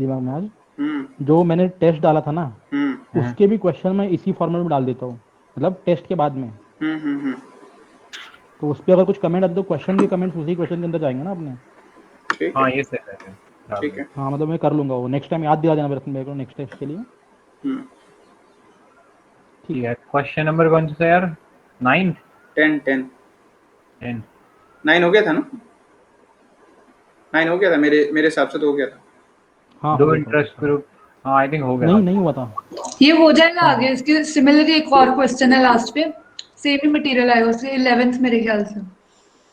दिमाग में आज, हम्म जो मैंने टेस्ट डाला था ना, हम्म उसके भी क्वेश्चन मैं इसी फॉर्मेट में डाल देता हूँ, मतलब टेस्ट के बाद में। हम्म। तो उस पर अगर कुछ कमेंट आते तो क्वेश्चन के कमेंट्स उसी क्वेश्चन के अंदर जाएंगे ना अपने। ठीक है हाँ ये सही रहेगा, डाल ठीक दो। है। हाँ मतलब मैं कर लूंगा वो, नेक्स्ट टाइम याद दिला देना मेरे को नेक्स्ट टेस्ट के लिए। हम्म। ठीक ठीक है। है, क्वेश्चन नंबर कौन सा यार? 9, 10 10। 10? 9 हो गया था ना? 9 हो गया था, मेरे मेरे हिसाब से तो हो गया था। हाँ हो दो गया था, हो गया इंटरेस्ट था। ग्रुप, हाँ आई थिंक हो गया नहीं था। नहीं हुआ था। ये हो जाएगा हाँ आगे, इसके सिमिलर एक और क्वेश्चन है लास्ट पे, सेम ही मटेरियल आएगा उसके 11th मेरे ख्याल से,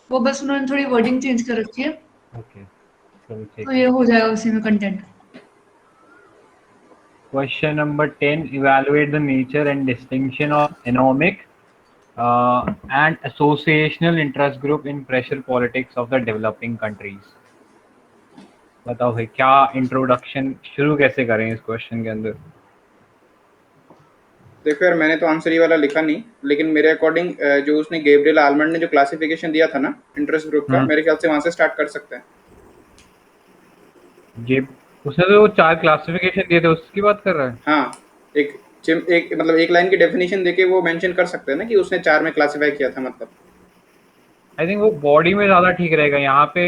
वो बस उन्होंने थोड़ी वर्डिंग चेंज कर रखी है, ओके, चलो ठीक तो है। ये हो जाएगा उसी में content. Question number 10, evaluate the nature and distinction of economic and associational interest group in pressure politics of the developing countries. बताओ भाई, क्या इंट्रोडक्शन शुरू कैसे करें इस क्वेश्चन के अंदर? देखो यार, मैंने तो आंसर ये वाला लिखा नहीं, लेकिन मेरे अकॉर्डिंग जो उसने गेब्रियल आलमंड ने जो क्लासिफिकेशन दिया था ना इंटरेस्ट ग्रुप का, मेरे ख्याल से वहां से स्टार्ट कर सकते हैं। ये उसने तो वो 4 क्लासिफिकेशन दिए थे, उसकी बात कर रहा है? हाँ, एक एक मतलब एक लाइन की डेफिनेशन देके वो मेंशन कर सकते हैं ना कि उसने 4 में क्लासिफाई किया था, मतलब। आई थिंक वो बॉडी में ज़्यादा ठीक रहेगा यहाँ पे।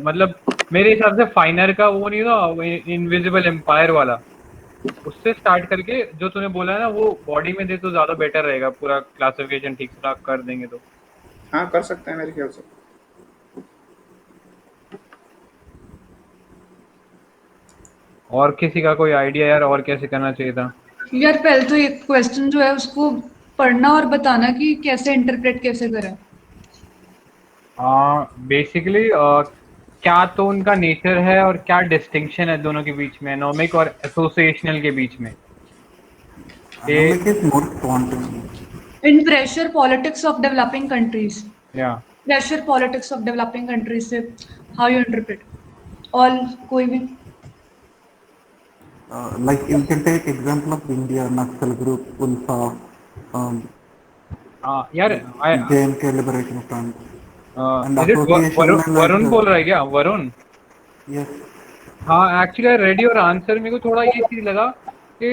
मतलब मेरे हिसाब से फाइनर का वो नहीं था, इनविजिबल एम्पायर वाला, उससे स्टार्ट करके जो तूने बोला है ना, वो बॉडी में दे तो ज़्यादा बेटर रहेगा, पूरा क्लासिफिकेशन ठीक ठाक कर देंगे तो। हाँ, कर सकते हैं मेरे ख्याल से। और किसी का कोई आइडिया यार, और कैसे करना चाहिए था? यार पहले तो ये क्वेश्चन जो है उसको पढ़ना और बताना कि कैसे इंटरप्रेट कैसे करें। बेसिकली क्या तो उनका नेचर है और क्या डिस्टिंक्शन है दोनों के बीच में, एनोमिक और एसोसिएशनल के बीच में? ये Anomic is more quantum. In pressure politics of developing countries, या pressure politics of developing countries से हाउ यू इंटरप्रेट ऑल, कोई भी। Like you can take example of India, Naxal group, ULFA, um, यार, JNK Liberation Front, and is it association Varun में like Varun बोल रहा है क्या, वरुण? yes, हाँ actually I read your answer, मेरे को थोड़ा ये चीज लगा कि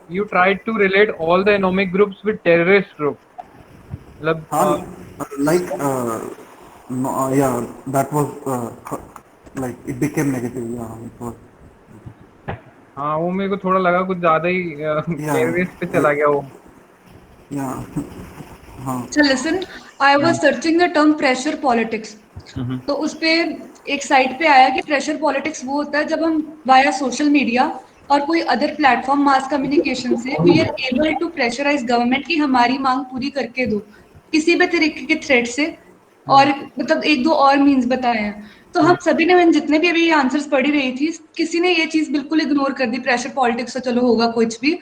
you tried to relate all the economic groups with terrorist group, मतलब like no, yeah, that was like it became negative. Yeah, it was हाँ वो मेरे को थोड़ा लगा कुछ ज्यादा ही yeah, टेररिस्ट पे चला गया वो। yeah, हाँ, So listen, I was searching the term pressure politics. तो उस पे एक साइट पे आया कि प्रेशर पॉलिटिक्स वो होता है जब हम वाया सोशल मीडिया और कोई अदर प्लेटफॉर्म मास कम्युनिकेशन से we are able to pressurize government की हमारी मांग पूरी करके दो किसी भी तरीके के थ्रेट से, और मतलब एक दो और मीन्स बताए हैं। तो हम सभी ने, मैंने जितने भी अभी आंसर्स पढ़ी रही थी, किसी ने ये चीज बिल्कुल इग्नोर कर दी, प्रेशर पॉलिटिक्स तो चलो होगा कुछ भी,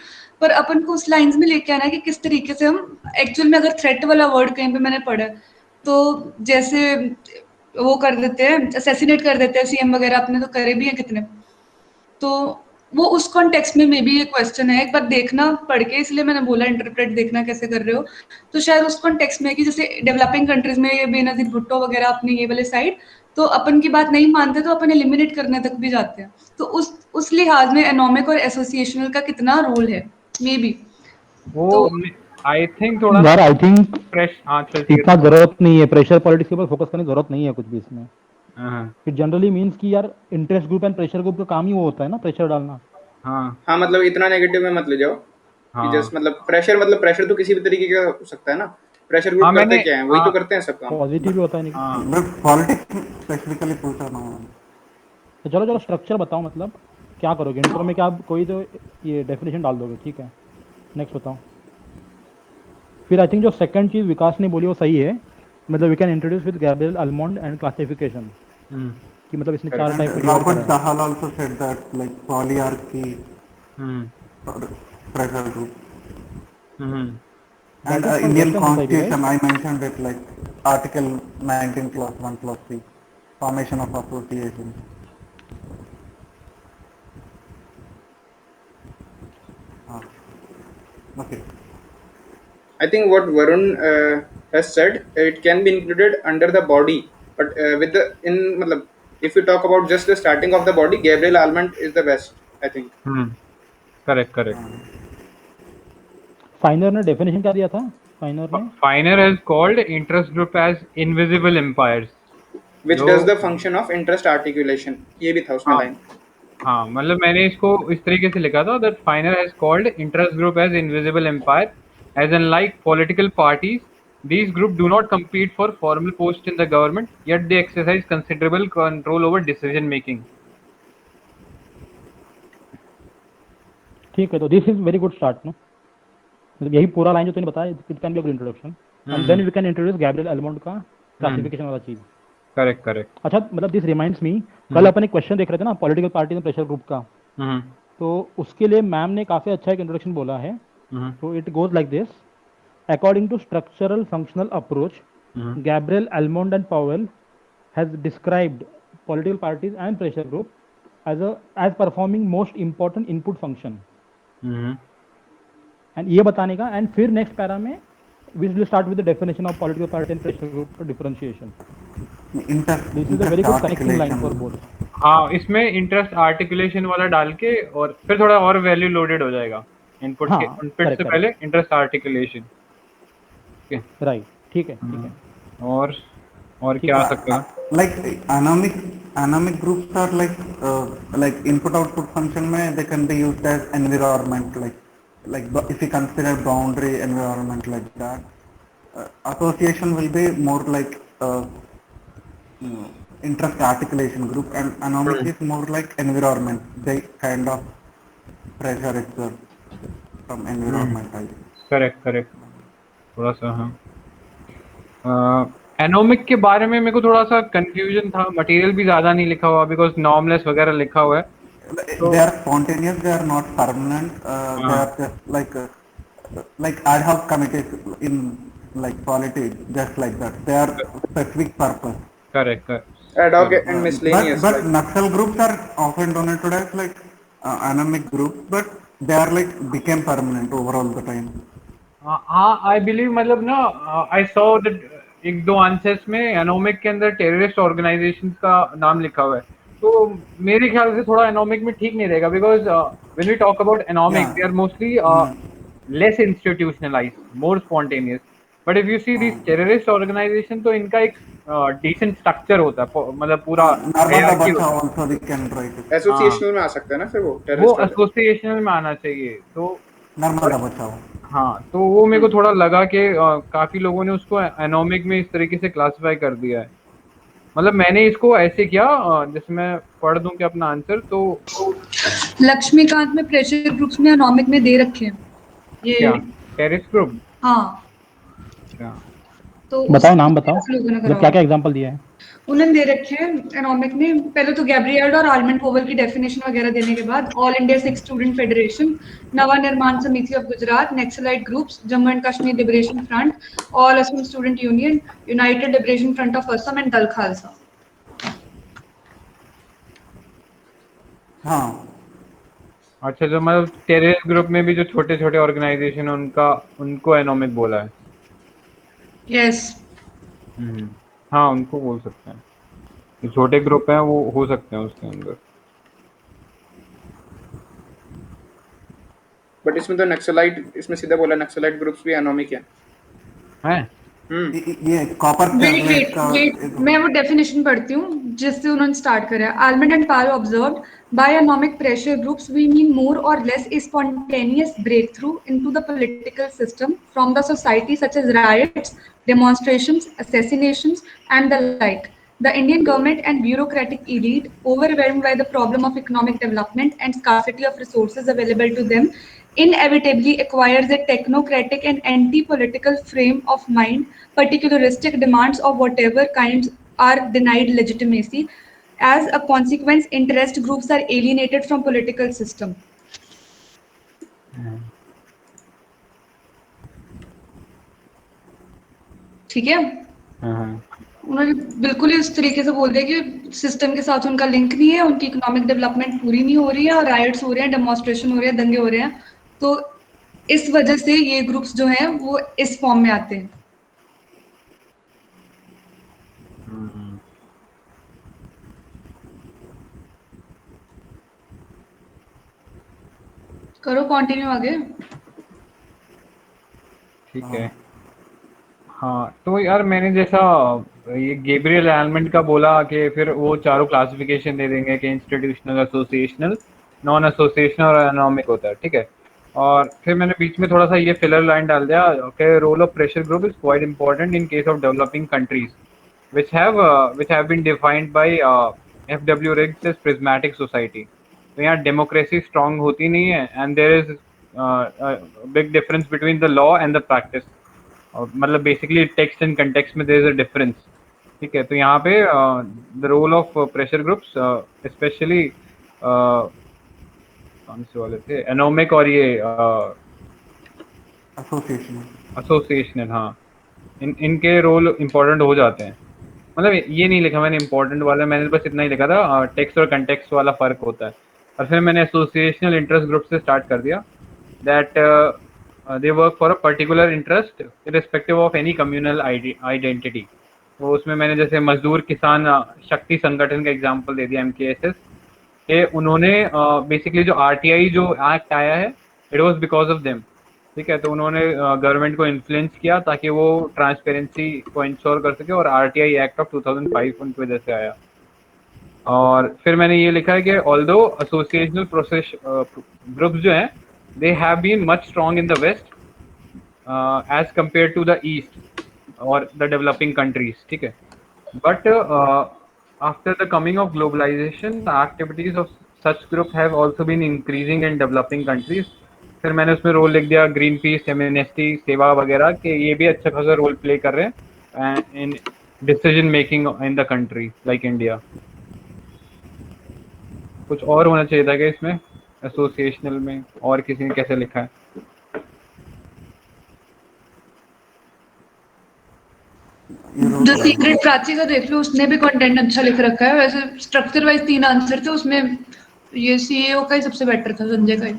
पर अपन को उस लाइंस में लेके आना है कि किस तरीके से हम एक्चुअल में, अगर थ्रेट वाला वर्ड कहीं पे मैंने पढ़ा है, तो जैसे वो कर देते हैं, असैसिनेट कर देते हैं सीएम वगैरह, अपने तो करे भी हैं कितने। तो वो उस कॉन्टेक्स्ट में मे बी ये क्वेश्चन है, एक बार देखना पढ़ के, इसलिए मैंने बोला इंटरप्रेट देखना कैसे कर रहे हो। तो शायद उस कॉन्टेक्स्ट में कि जैसे डेवलपिंग कंट्रीज में ये बेनजीर भुट्टो वगैरह अपने ये वाले साइड, तो अपन की बात नहीं मानते तो अपन एलिमिनेट करने तक भी जाते हैं। तो उस लिहाज में एनोमिक और एसोसिएशनल का कितना रोल है, मे बी। वो तो आई थिंक थोड़ा ना यार आई थिंक फ्रेश। हाँ चल ठीक है, इतना तू बोल। जरूरत नहीं है, प्रेशर पॉलिटिक्स के ऊपर फोकस करने की जरूरत नहीं है कुछ भी इसमें। हाँ इट जनरली मीन्स कि यार interest group and pressure group का काम ही वो होता है ना, प्रेशर डालना। हाँ हाँ, मतलब इतना नेगेटिव में मत ले जाओ कि हाँ जस्ट मतलब प्रेशर तो किसी भी तरीके का हो सकता है ना। प्रेशर ग्रुप हाँ करते मैंने, क्या है, वही हाँ तो करते हैं सब काम। पॉजिटिव भी होता है नहीं। हाँ but politics specifically पूछा ना, तो चलो चलो स्ट्रक्चर बताओ, मतलब क्या करोगे इंट्रो में, क्या कोई तो ये डेफिनेशन डाल दोगे, ठीक है। नेक्स्ट बताओ। फिर आई थिंक जो सेकंड चीज़ विकास ने बोली वो सही है, मतलब we can introduce with Gabriel Almond and classification, कि मतलब इसने चार करेक्ट। टाइप and को डिवाइड करा Robert है। Dahal also said that like polyarchy or pressure group. And that is from Indian western society Constitution, right. I mentioned it like Article 19 Clause 1 Clause 3, formation of association. Ah, okay. I think what Varun has said, it can be included under the body, but with the in मतलब if you talk about just the starting of the body, Gabriel Almond is the best, I think. Correct. फाइनर ने definition क्या दिया था? फाइनर ने Feiner has called interest group as invisible empires. Which जो- does the function of interest articulation. ये भी था उसमें हाँ। लाइन. हाँ, मतलब मैंने इसको इस तरीके से लिखा था that Feiner has called interest group as invisible empire, as unlike political parties, these groups do not compete for formal posts in the government, yet they exercise considerable control over decision making. ठीक है, तो this is very good start no, मतलब यही पूरा line जो तूने बताया, it can be a good introduction, and then we can introduce Gabriel Almond का क्लासिफिकेशन वाला चीज. Correct. अच्छा, मतलब दिस रिमाइंड्स मी, कल अपन एक क्वेश्चन देख रहे थे ना political party and pressure group का, तो उसके लिए मैम ने काफी अच्छा एक इंट्रोडक्शन बोला है. So it goes like this. According to structural functional approach, Gabriel, Almond and Powell has described political parties and pressure group as performing most important input function. And ये बताने का, and फिर next para में we will start with the definition of political party and pressure group differentiation. This is a very good connecting line for both. हाँ, इसमें interest articulation वाला डाल के और फिर थोड़ा और वैल्यू लोडेड हो जाएगा इनपुट हाँ, के, इनपुट correct, से पहले इंटरेस्ट आर्टिकुलेशन. Right. ठीक है. और क्या आ सकता है? Like anomic groups are like input output function में they can be used as environment, like if you consider boundary environment like that. Association will be more like interest articulation group, and anomic is more like environment. They kind of pressure itself from environment. I think. Correct. थोड़ा सा हाँ. Anomic के बारे में मेरे को थोड़ा सा कंफ्यूजन था, मटेरियल भी ज्यादा नहीं लिखा हुआ बिकॉज नॉर्मलेस वगैरह लिखा हुआ है. They are spontaneous. They are not permanent. They are just like ad hoc committees in like politics, just like that. They are specific purpose. Correct. Ad hoc and miscellaneous. But like. Naxal groups are often donated as like anomic groups, but they are like became permanent overall the time. हाँ, I believe, मतलब ना I saw that एक दो answers में anomic के अंदर terrorist organisations का नाम लिखा हुआ है, तो मेरे ख्याल से थोड़ा एनोमिक में ठीक नहीं रहेगा because when we talk about anomic they are mostly less institutionalized, more spontaneous. But if you see this terrorist organization तो इनका एक डिसेंट स्ट्रक्चर होता है, मतलब पूरा Narmada Bacha also we can write it. Associational में आ सकता है ना फिर वो वो terrorist वाला. एसोसिएशनल में आना चाहिए. तो Narmada Bacha. हाँ, तो वो मेरे को थोड़ा लगा कि काफी लोगों ने उसको एनोमिक में इस तरीके से क्लासिफाई कर दिया है. मतलब मैंने इसको ऐसे किया, जैसे मैं पढ़ दूं क्या अपना आंसर, तो लक्ष्मीकांत में प्रेशर ग्रुप्स में एनोमिक में दे रखे हैं ये. क्या टेररिस्ट ग्रुप? हाँ, अच्छा, तो बताओ, नाम बताओ, लोगों ने मतलब करा क्या एग्जांपल दिया है? उन्होंने दे रखे हैं एनोमिक में. पहले तो गैब्रियल और आलमंड पोवल की डेफिनेशन वगैरह देने के बाद all India Sikh student federation, नवा निर्माण समिति of Gujarat, naxalite groups, Jammu and Kashmir liberation front, all Assam student union, United liberation front of Assam and दल खालसा. हाँ. अच्छा, जो मतलब टेररिस्ट ग्रुप में भी जो छोटे छोटे ऑर्गेनाइजेशन उनको एनोमिक बोला है. यस. हाँ, उनको बोल सकते हैं. जो छोटे ग्रुप हैं वो हो सकते हैं उसके अंदर. But इसमें तो नक्सलाइट, इसमें सीधा बोला नक्सलाइट ग्रुप्स भी एनोमिक है. हैं? ये कॉपर वेट, मैं वो डेफिनेशन पढ़ती हूँ जिससे उन्होंने स्टार्ट करा. Almond and Powell observed by anomic pressure groups we mean more or less spontaneous breakthrough into the political system from the society such as riots, demonstrations, assassinations, and the like. The Indian government and bureaucratic elite, overwhelmed by the problem of economic development and scarcity of resources available to them, inevitably acquires a technocratic and anti-political frame of mind. Particularistic demands of whatever kinds are denied legitimacy. As a consequence, interest groups are alienated from political system. ठीक है. उन्होंने बिल्कुल ही उस तरीके से बोल दिया कि सिस्टम के साथ उनका लिंक नहीं है, उनकी इकोनॉमिक डेवलपमेंट पूरी नहीं हो रही है और राइट्स हो रहे हैं, डेमोन्स्ट्रेशन हो रहे हैं, दंगे हो रहे हैं. तो इस वजह से ये ग्रुप्स जो हैं वो इस फॉर्म में आते हैं. करो कंटिन्यू आगे। ठीक है। हाँ तो यार मैंने जैसा ये गैब्रियल एलमंट का बोला कि फिर वो चारों क्लासिफिकेशन दे देंगे कि इंस्टीट्यूशनल, एसोसिएशनल, नॉन एसोसिएशनल और एकोनॉमिक होता है, ठीक है। और फिर मैंने बीच में थोड़ा सा ये फिलर लाइन डाल दिया कि role of pressure group is quite important in case of developing countries which have been defined by F.W. Riggs as prismatic society। तो यहाँ डेमोक्रेसी स्ट्रांग होती नहीं है and there is big difference between the law and the practice. मतलब basically text and context में there is a difference, ठीक है। तो यहाँ पे the role of pressure groups specially कौन से वाले थे, एनोमिक और ये एसोसिएशनल, हाँ, इनके रोल इम्पोर्टेंट हो जाते हैं। मतलब ये नहीं लिखा मैंने इम्पोर्टेंट वाला, मैंने बस इतना ही लिखा था टेक्स्ट और कंटेक्स्ट वाला फर्क होता है। और फिर मैंने एसोसिएशनल इंटरेस्ट ग्रुप से स्टार्ट कर दिया that they work for a particular interest irrespective of any communal identity. तो उसमें मैंने जैसे मजदूर किसान शक्ति संगठन का एग्जांपल दे दिया, MKSS के। उन्होंने बेसिकली जो RTI जो एक्ट आया है, it was because of them, ठीक है। तो उन्होंने गवर्नमेंट को इन्फ्लुएंस किया ताकि वो ट्रांसपेरेंसी को इंश्योर कर सके, और RTI एक्ट ऑफ 2005 उनकी वजह से आया। और फिर मैंने ये लिखा है कि ऑल्दो एसोसिएशनल प्रोसेस ग्रुप्स जो हैं they have been much strong in the west as compare to the east और द डेवलपिंग कंट्रीज, ठीक है। But after the coming of globalization, the activities of such group have also been increasing in developing countries। फिर मैंने उसमें role लिख दिया green peas, amnesty, सेवा वगैरह के, ये भी अच्छा खासा रोल प्ले कर रहे हैं in decision making in the country like India. कुछ और होना चाहिए था कि इसमें एसोसिएशनल में, और किसी ने कैसे लिखा है? द सीक्रेट प्राची का देख लो, उसने भी कंटेंट अच्छा लिख रखा है। वैसे स्ट्रक्चर वाइज 3 आंसर थे उसमें, ये CEO का ही सबसे बेटर था, संजय का ही।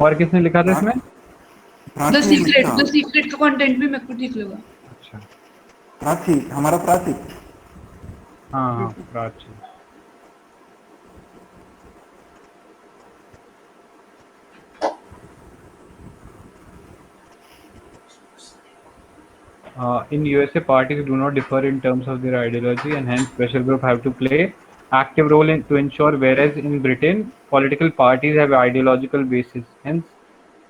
और किसने लिखा था इसमें? द सीक्रेट का कंटेंट भी मेरे को ठीक लगा। अच्छा, प्राची, हमारा प्राची। हाँ हाँ Prachi. In USA, parties do not differ in terms of their ideology, and hence pressure group have to play active role to ensure. Whereas in Britain, political parties have ideological basis, hence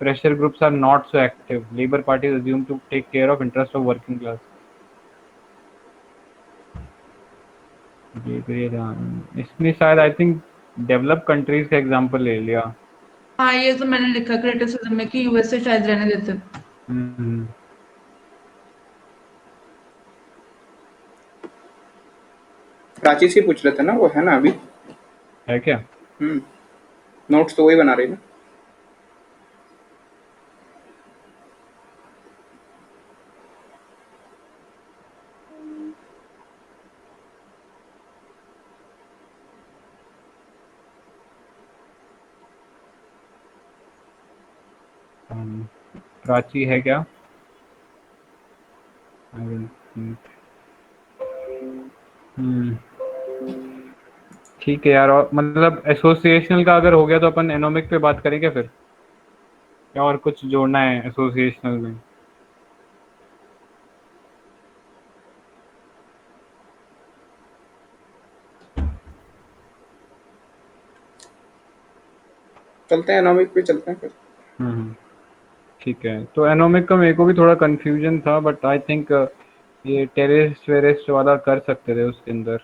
pressure groups are not so active. Labour Party is assumed to take care of interest of working class। इसमें शायद I think develop countries का example ले लिया। हाँ, ये तो मैंने लिखा क्रिटिसिज्म में कि USA शायद रहने देते। प्राची से पूछ रहे थे ना, वो है ना अभी? है क्या? नोट्स तो वही बना रही ना। प्राची है क्या? ठीक है यार। और मतलब एसोसिएशनल का अगर हो गया तो अपन एनोमिक पे बात करेंगे फिर, क्या और कुछ जोड़ना है एसोसिएशनल में? चलते हैं एनोमिक पे, चलते हैं फिर। ठीक है। तो एनोमिक का मेरे को भी थोड़ा कंफ्यूजन था, बट आई थिंक ये टेरेस्ट वेरेस्ट वाला कर सकते थे उसके अंदर।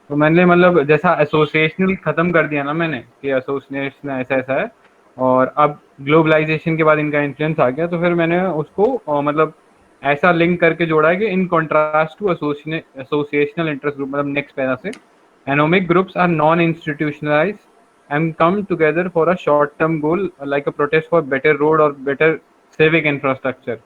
तो मैंने मतलब जैसा एसोसिएशनल खत्म कर दिया ना मैंने कि एसोसिएशन ऐसा ऐसा है, और अब ग्लोबलाइजेशन के बाद इनका इन्फ्लुएंस आ गया, तो फिर मैंने उसको मतलब ऐसा लिंक करके जोड़ा है कि in contrast to associational interest group, मतलब नेक्स्ट पैरा से, anomic groups are non institutionalized and come together for a short term goal like a protest for better road or better civic infrastructure।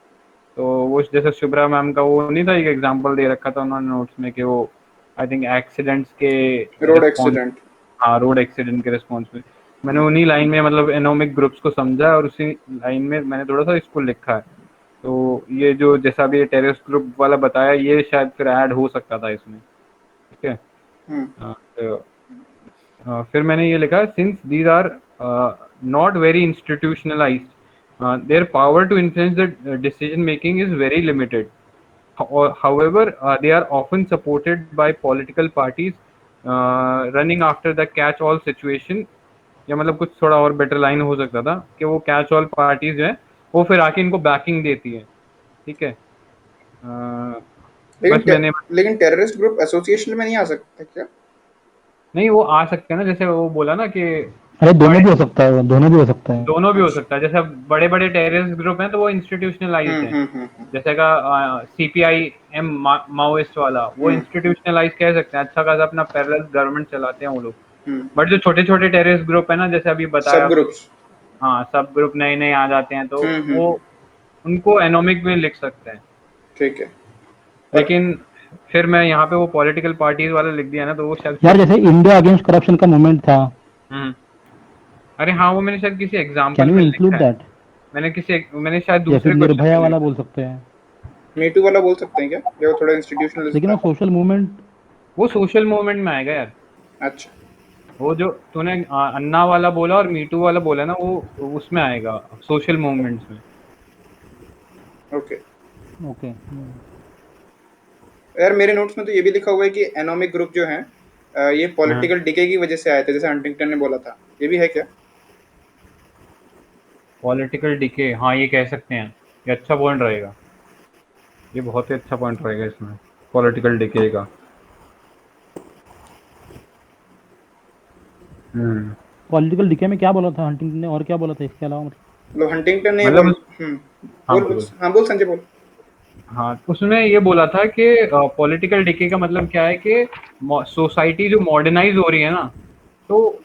तो वो जैसे Shubhra ma'am का वो नहीं था, एक एग्जांपल दे रखा था उन्होंने नोट्स में कि वो आई थिंक एक्सीडेंट्स के, रोड एक्सीडेंट, हाँ रोड एक्सीडेंट के रिस्पॉन्स में मैंने उन्हीं लाइन में मतलब एनोमिक ग्रुप्स को समझा, और उसी लाइन में मैंने थोड़ा सा इसको लिखा है। तो ये जो जैसा भी टेररिस्ट ग्रुप वाला बताया, ये शायद फिर ऐड हो सकता था इसमें, ठीक है। फिर मैंने ये लिखा, since these are not very institutionalized, their power to influence the decision making is very limited. However, they are often supported by political parties running after the catch-all situation. या मतलब कुछ थोड़ा और बेटर लाइन हो सकता था कि वो कैच ऑल पार्टीज जो है वो फिर आके इनको बैकिंग देती है. ठीक है. बस मैंने लेकिन टेररिस्ट ग्रुप एसोसिएशन में नहीं आ सकते क्या? नहीं, वो आ सकते हैं ना, जैसे वो बोला ना कि अरे दोनों भी हो सकता है, दोनों भी हो सकता है. दोनों भी हो सकता है. जैसे बड़े बड़े टेररिस्ट ग्रुप हैं तो वो इंस्टीट्यूशनलाइज्ड हैं. जैसे का CPIM माओइस्ट वाला, वो इंस्टीट्यूशनलाइज कह सकते हैं, अच्छा खासा अपना पैरेलल गवर्नमेंट चलाते हैं वो लोग. बट जो छोटे छोटे टेररिस्ट ग्रुप है ना, जैसे अभी बताया, सब ग्रुप्स, हाँ, सब ग्रुप नए नए आ जाते हैं तो वो उनको एनोमिक में लिख सकते हैं. ठीक है. लेकिन फिर मैं यहाँ पे वो पॉलिटिकल पार्टीज वाला लिख दिया ना, तो वो शायद यार जैसे इंडिया अगेंस्ट करप्शन का मूवमेंट था, अरे हाँ, वो मैंने शायद किसी एग्जांपल कैन यू में इंक्लूड लिखा है. दैट? मैंने शायद या फिर दूसरे निर्भया वाला बोल सकते हैं, मीटू वाला बोल सकते हैं क्या? ये वो थोड़ा इंस्टीट्यूशनल. लेकिन वो सोशल मूवमेंट, वो सोशल मूवमेंट में आएगा यार. अच्छा, वो जो तूने अन्ना वाला बोला और मीटू वाला बोला ना, वो उसमें आएगा, सोशल मूवमेंट्स में. ओके. ओके. यार मेरे नोट्स में तो ये भी लिखा हुआ है कि एनोमिक ग्रुप जो है ये पॉलिटिकल डिके की वजह से आए थे, जैसे हंटिंगटन ने बोला था. ये भी है क्या? पॉलिटिकल डिके, हाँ, ये कह सकते हैं. ये अच्छा पॉइंट रहेगा, ये बहुत ही अच्छा पॉइंट रहेगा इसमें, पॉलिटिकल डिके का. पॉलिटिकल डिके में क्या बोला था हंटिंगटन ने, और क्या बोला था इसके अलावा? मतलब हंटिंगटन ने मतलब बोल संजय बोल. हाँ, उसने ये बोला था कि पॉलिटिकल डिके का मतलब क्या है कि सोसाइटी जो मॉडर्नाइज हो रही है ना, तो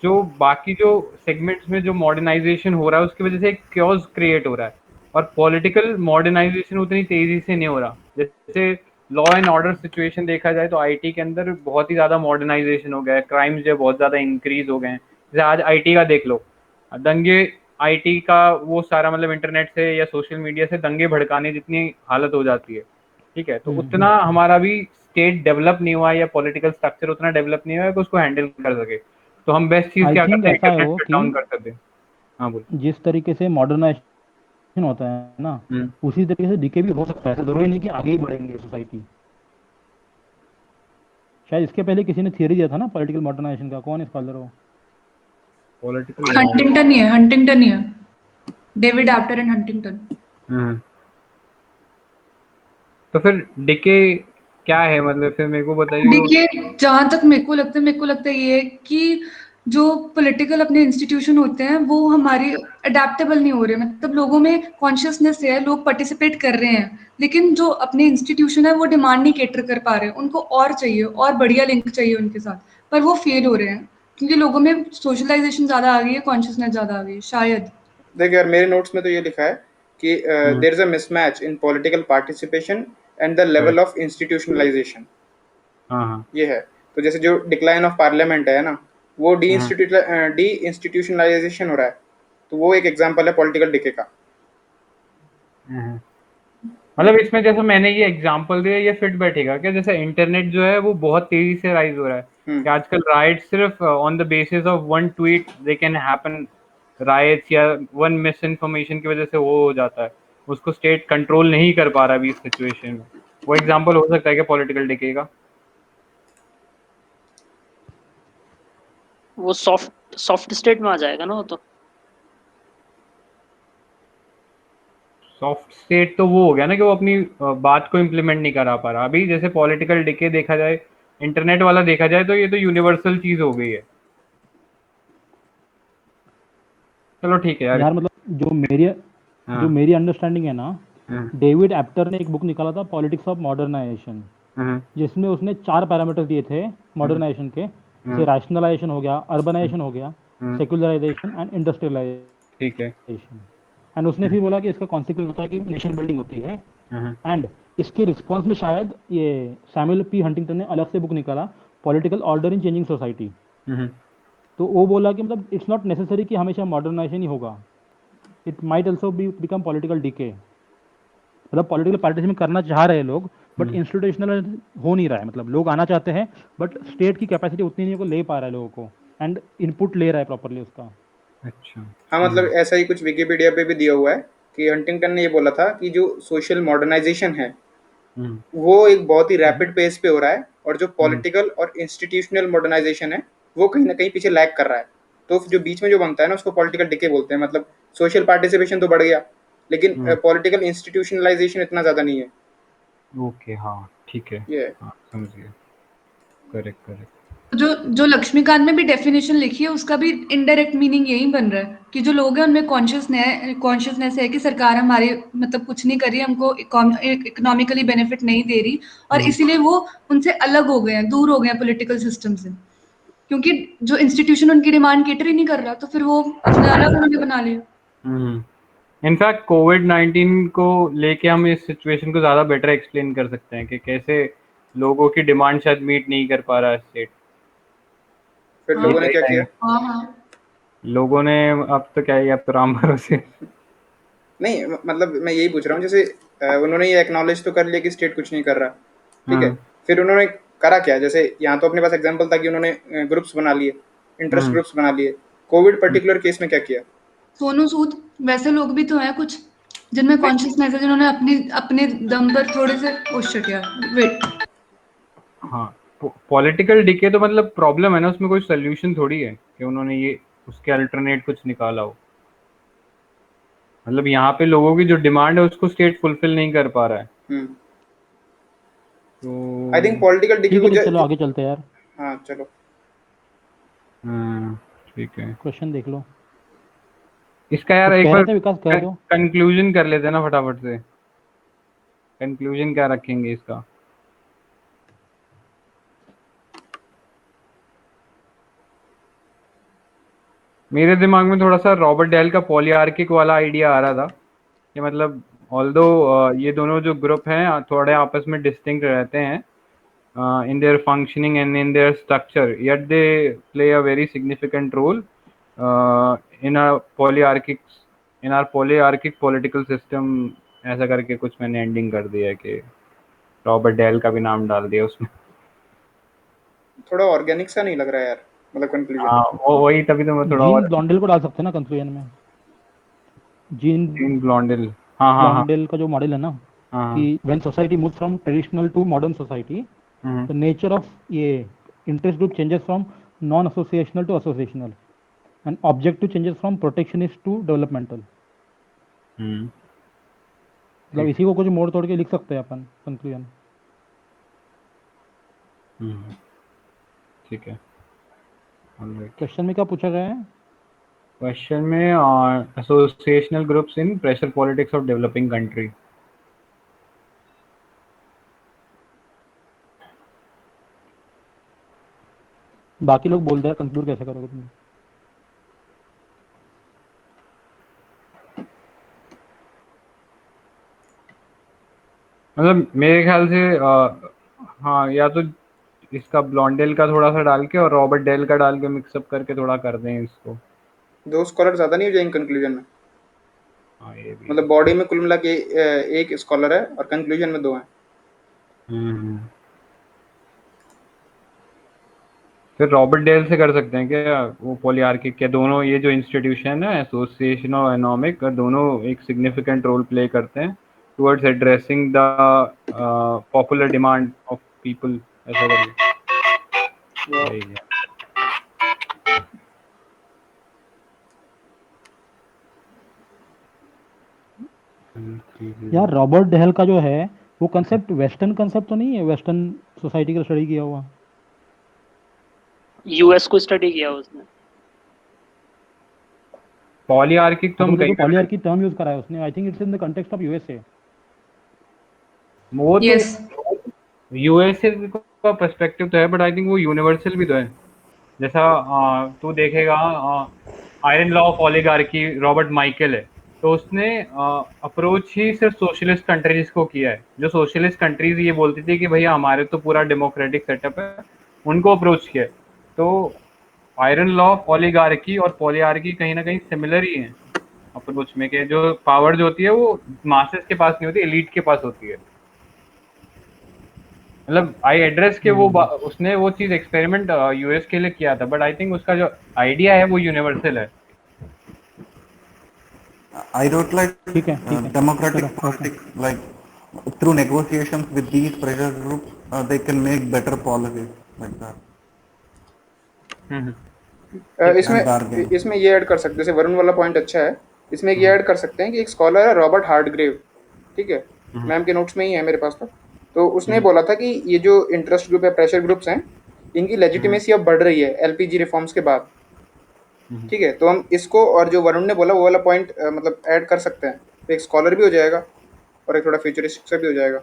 जो बाकी जो सेगमेंट्स में जो मॉडर्नाइजेशन हो रहा है उसकी वजह से एक क्योज क्रिएट हो रहा है, और पॉलिटिकल मॉडर्नाइजेशन उतनी तेजी से नहीं हो रहा. जैसे लॉ एंड ऑर्डर सिचुएशन देखा जाए तो आईटी के अंदर बहुत ही ज्यादा मॉडर्नाइजेशन हो गया है, क्राइम्स जो बहुत ज्यादा इंक्रीज हो गए हैं. जैसे आज आईटी का देख लो, दंगे, आईटी का वो सारा मतलब इंटरनेट से या सोशल मीडिया से दंगे भड़काने जितनी हालत हो जाती है. ठीक है, तो उतना हमारा भी स्टेट डेवलप नहीं हुआ है या पॉलिटिकल स्ट्रक्चर उतना डेवलप नहीं हुआ है कि उसको हैंडल कर सके. तो हम बेस्ट चीज क्या करते हैं, इंटरनेट शट डाउन कर सकते हैं. हाँ बोल. जिस तरीके से मॉडर्नाइजेशन होता है ना, उसी तरीके से डिके भी हो सकता है. जरूरी नहीं कि आगे ही बढ़ेंगे सोसाइटी. शायद इसके पहले किसी ने थियरी दिया था ना पॉलिटिकल मॉडर्नाइजेशन का. कौन स्कॉलर हो? पॉलिटिकल हंटिंगटन ही है, डेविड एप्टर एंड हंटिंगटन. तो फिर डिके क्या है, मतलब फिर मेरे को बताइए. देखिए, जहां तक मेरे को लगता है ये कि जो पॉलिटिकल अपने इंस्टीट्यूशन होते हैं वो हमारी अडेप्टेबल नहीं हो रहे. मतलब लोगों में कॉन्शियसनेस है, लोग पार्टिसिपेट कर रहे हैं, लेकिन जो अपने इंस्टीट्यूशन है वो डिमांड नहीं कैटर कर पा रहे हैं. उनको और चाहिए, और बढ़िया लिंक चाहिए उनके साथ, पर वो फेल हो रहे हैं क्योंकि लोगों में सोशलाइजेशन ज्यादा आ गई है, कॉन्शियसनेस ज्यादा आ गई है शायद. देख यार, मेरे नोट्स में तो ये लिखा है कि there is a mismatch in political participation and the level of institutionalisation. ये है. तो जैसे जो डिक्लाइन ऑफ पार्लियामेंट है ना, वो डी इंस्टीट्यूशनलाइजेशन हो रहा है, तो वो एक एग्जांपल है पॉलिटिकल डिके का. मतलब इसमें जैसे मैंने ये एग्जांपल दिया, ये फिट बैठेगा क्या? जैसे इंटरनेट जो है वो बहुत तेजी से राइज हो रहा है कि आजकल राइट सिर्फ on the basis of one tweet they can happen. Rights या वन मिस इन्फॉर्मेशन की वजह से वो हो जाता है, उसको स्टेट कंट्रोल नहीं कर पा रहा अभी इस सिचुएशन में. वो एग्जांपल हो सकता है क्या पॉलिटिकल डिके का? वो सॉफ्ट स्टेट में आ जाएगा ना वो. तो सॉफ्ट स्टेट तो वो हो गया ना कि वो अपनी बात को इम्प्लीमेंट नहीं करा पा रहा. अभी जैसे पॉलिटिकल डिके देखा जाए, इंटरनेट वाला देखा जाए, तो ये तो यूनिवर्सल चीज हो गई है. चलो ठीक है यार. मतलब जो मेरी अंडरस्टैंडिंग है ना, डेविड एप्टर ने एक बुक निकाला था पॉलिटिक्स ऑफ मॉडर्नाइजेशन, जिसमें उसने 4 पैरामीटर्स दिए थे मॉडर्नाइजेशन के. जैसे रैशनलाइजेशन हो गया, अर्बनाइजेशन हो गया, सेक्युलराइजेशन एंड इंडस्ट्रियलाइजेशन. ठीक है. एंड उसने फिर बोला कि इसका कॉन्सिक्वेंस होता है कि नेशन बिल्डिंग होती है. एंड इसके रिस्पॉन्स में शायद ये सैमुअल पी हंटिंगटन ने अलग से बुक निकाला, political order in changing society. तो वो बोला कि मतलब इट्स नॉट नेसेसरी कि हमेशा मॉडर्नाइजेशन ही होगा, it might also become political decay. मतलब पॉलिटिकल पार्टिसिपेशन करना चाह रहे लोग बट इंस्टीट्यूशनल हो नहीं रहा है, मतलब लोग आना चाहते हैं बट स्टेट की कैपेसिटी उतनी नहीं है को ले पा रहा है लोगों को, एंड इनपुट ले रहा है प्रॉपरली उसका। अच्छा। हाँ मतलब ऐसा ही कुछ विकिपीडिया पे भी दिया हुआ है कि हंटिंगटन ने ये बोला था कि जो सोशल मॉडर्नाइजेशन है वो एक बहुत ही रैपिड पेस पे हो रहा है, और जो पॉलिटिकल और इंस्टीट्यूशनल मॉडर्नाइजेशन है वो कहीं ना कहीं पीछे लैग कर रहा है। तो जो बीच में जो बनता है ना उसको पॉलिटिकल डिके बोलते हैं। मतलब सोशल पार्टिसिपेशन तो बढ़ गया लेकिन पॉलिटिकल इंस्टीट्यूशनलाइजेशन इतना ज्यादा नहीं है। ओके, हाँ ठीक है, ये हाँ समझ गया, करेक्ट करेक्ट। जो जो लक्ष्मीकांत में भी डेफिनेशन लिखी है उसका भी इनडायरेक्ट मीनिंग यही बन रहा है कि जो लोग हैं उनमें कॉन्शियसनेस है कि सरकार हमारे मतलब कुछ नहीं कर रही, हमको इकोनॉमिकली बेनिफिट नहीं दे रही, और इसीलिए वो उनसे अलग हो गए हैं, दूर हो गए हैं पॉलिटिकल सिस्टम से, क्योंकि जो इंस्टीट्यूशन उनकी डिमांड केटर ही नहीं कर रहा, तो फिर वो अपना अलग उन्होंने बना लिया। इनफैक्ट कोविड-19 को लेके हम इस सिचुएशन को ज़्यादा बेटर एक्सप्लेन कर सकते हैं कि कैसे लोगों की डिमांड शायद मीट नहीं कर पा रहा है स्टेट। फिर लोगों ने क्या किया? हाँ हाँ लोगों ने अब तो क्या ही, अब तो राम भरोसे। नहीं मतलब मैं यही पूछ रहा हूँ, जैसे उन्होंने ये एक्नॉलेज तो कर लिया कि स्टेट कुछ नहीं कर रहा, ठीक है, फिर उन्होंने करा क्या? जैसे यहाँ तो अपने पास एग्जांपल था कि उन्होंने ग्रुप्स बना लिए, इंटरेस्ट ग्रुप्स बना लिए। कोविड पर्टिकुलर केस में क्या किया? सोनू सूद वैसे लोग भी तो हैं कुछ जिनमें कॉन्शियसनेस है, जिन्होंने अपनी अपने दम पर थोड़े से शिट यार वेट। हाँ, पॉलिटिकल डिके तो मतलब प्रॉब्लम है ना, उसमें कोई सोल्यूशन थोड़ी है कि उन्होंने ये उसके अल्टरनेट कुछ निकाला हो। मतलब यहाँ पे लोगों की जो डिमांड है उसको स्टेट फुलफिल नहीं कर पा रहा है। तो आई थिंक पॉलिटिकल डिके ठीक को है, चलो आगे चलते हैं यार। हाँ चलो। ठीक है, क्वेश्चन देख लो। इसका यार कुछ एक कह बार रहे थे विकास, कह दो। कंक्लूजन कर लेते हैं ना फटाफट से। कंक्लूजन क्या रखेंगे इसका? मेरे दिमाग में थोड़ा सा रॉबर्ट डेल का पॉलीआर्किक वाला आइडिया आ रहा था कि मतलब ऑल्दो ये दोनों जो ग्रुप हैं थोड़े आपस में डिस्टिंक्ट रहते हैं in their functioning and in their structure, yet they play a very significant role in a polyarchic political system। ऐसा करके कुछ मैंने एंडिंग कर दिया है कि रॉबर्ट डेल का भी नाम डाल दिया उसमें। थोड़ा ऑर्गेनिक सा नहीं लग रहा है यार, मतलब कंक्लूजन। हाँ वही, तभी तो मैं थोड़ा जीन और। ब्लॉन्डेल को डाल सकते हैं ना कंक्लूजन में। जीन जीन ब्लॉन्डेल, हाँ हाँ हाँ ब्लॉन्डेल का जो मॉडल है ना हाँ कि when society moves from traditional to modern society, the nature of ये interest group changes from non associational to associational, and objective changes from protectionist to developmental. मतलब इसी को कुछ मोड़ तोड़ के लिख सकते हैं अपन कंक्लूजन। ठीक है। क्वेश्चन में क्या पूछा गया है? क्वेश्चन में associational groups in pressure politics of developing country. बाकी लोग बोल रहे हैं कंक्लूड कैसे करोगे तुम? मतलब मेरे ख्याल से हाँ, या तो इसका ब्लॉन्डेल का थोड़ा सा डाल के और रॉबर्ट डेल का डाल के मिक्सअप करके थोड़ा कर दें इसको। दो स्कॉलर ज्यादा नहीं हो जाएंगे कंक्लूजन में? हाँ ये भी। मतलब बॉडी में कुल मिला के एक स्कॉलर है और कंक्लूजन में दो हैं। फिर रॉबर्ट डेल से कर सकते हैं क्या वो पॉलीआर्किक के? दोनों ये जो इंस्टीट्यूशन है एसोसिएशन और इकोनॉमिक, दोनों एक सिग्निफिकेंट रोल प्ले करते हैं towards addressing the popular demand of people, ऐसा करके। यार रॉबर्ट डेहल का जो है वो कंसेप्ट वेस्टर्न कंसेप्ट तो नहीं है, वेस्टर्न सोसाइटी का स्टडी किया हुआ? यूएस को स्टडी किया उसने। पॉलीआर्किक तो हम कहीं पॉलीआर्की टर्म यूज करा है उसने। I think it's in the context of USA. वो तो यूएसए का पर्सपेक्टिव तो है, बट आई थिंक वो यूनिवर्सल भी तो है। जैसा तू देखेगा iron law of oligarchy Robert Michael है, तो उसने अप्रोच ही सिर्फ सोशलिस्ट कंट्रीज को किया है। जो सोशलिस्ट कंट्रीज ये बोलती थी कि भैया हमारे तो पूरा डेमोक्रेटिक सेटअप है, उनको अप्रोच किया। तो आयरन लॉ ऑफ ओलिगार्की और पॉलीआर्की कहीं ना कहीं सिमिलर ही है अप्रोच में, कि जो पावर जो होती है वो मासेस के पास नहीं होती, एलीट के पास होती है। मतलब आई एड्रेस के वो उसने वो चीज एक्सपेरिमेंट यूएस के लिए किया था, बट आई थिंक उसका जो आइडिया है वो यूनिवर्सल है. I wrote like ठीक है democratic चलो okay. politics, like through negotiations with these pressure groups, they can make better policies like that. इसमें bargain. इसमें ये ऐड कर सकते हैं, जैसे वरुण वाला पॉइंट अच्छा है, इसमें ये ऐड कर सकते हैं कि एक स्कॉलर है रॉबर्ट हार्डग्रेव, ठीक है, मैम के नोट्स में ही है मेरे पास तो उसने बोला था कि ये जो इंटरेस्ट ग्रुप है, प्रेशर ग्रुप्स हैं, इनकी लेजिटिमेसी अब बढ़ रही है एलपीजी रिफॉर्म्स के बाद. ठीक है, तो हम इसको और जो वरुण ने बोला वो वाला पॉइंट मतलब ऐड कर सकते हैं, तो एक स्कॉलर भी हो जाएगा और एक थोड़ा फ्यूचरिस्टिक सा भी हो जाएगा.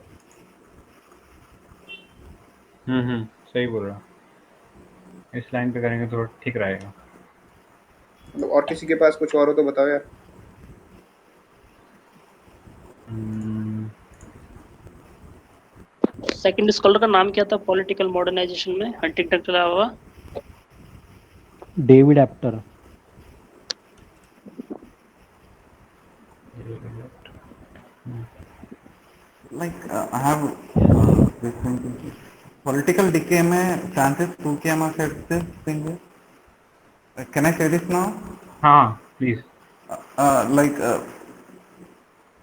सही बोल रहा. इस लाइन पे करेंगे तो ठीक रहेगा. मतलब और किसी के पास कुछ और हो तो बताओ यार. सेकंड स्कॉलर का नाम क्या था पॉलिटिकल मॉडर्नाइजेशन में हंटिंगटन के अलावा? David एप्टर. Like I have this thing. Political decay में chances to क्या मैं said this thing. Can I say this now? हाँ please. Like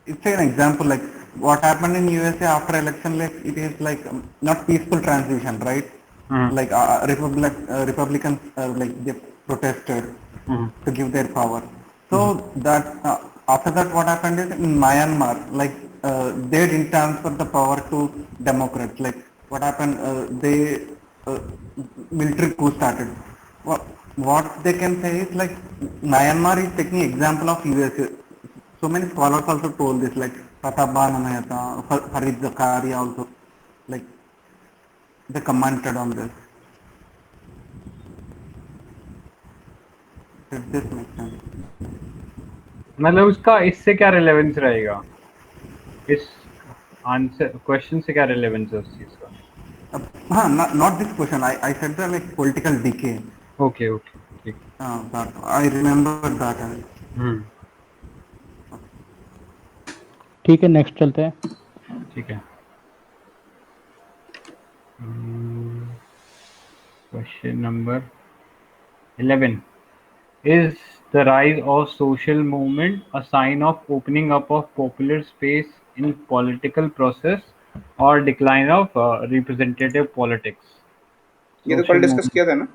it's an example like what happened in USA after election, like it is like not peaceful transition, right? Like Republicans like they protested to give their power. So that after that what happened is in Myanmar, like they didn't transfer the power to Democrats. Like what happened, they military coup started. What they can say is like Myanmar is taking example of USA. So many scholars also told this, like Pratap Bananayata, Farid Zakaria also, like they commented on this. Does this make sense? मतलब उसका इससे क्या relevance रहेगा, इस answer question से क्या relevance है उस चीज का? हाँ, not this question. I said that like political decay. Okay ठीक. That I remember that. ठीक है नेक्स्ट चलते हैं. ठीक है. Question number 11. Is the rise of social movement a sign of opening up of popular space in political process or decline of representative politics? ये तो कल डिस्कस किया था ना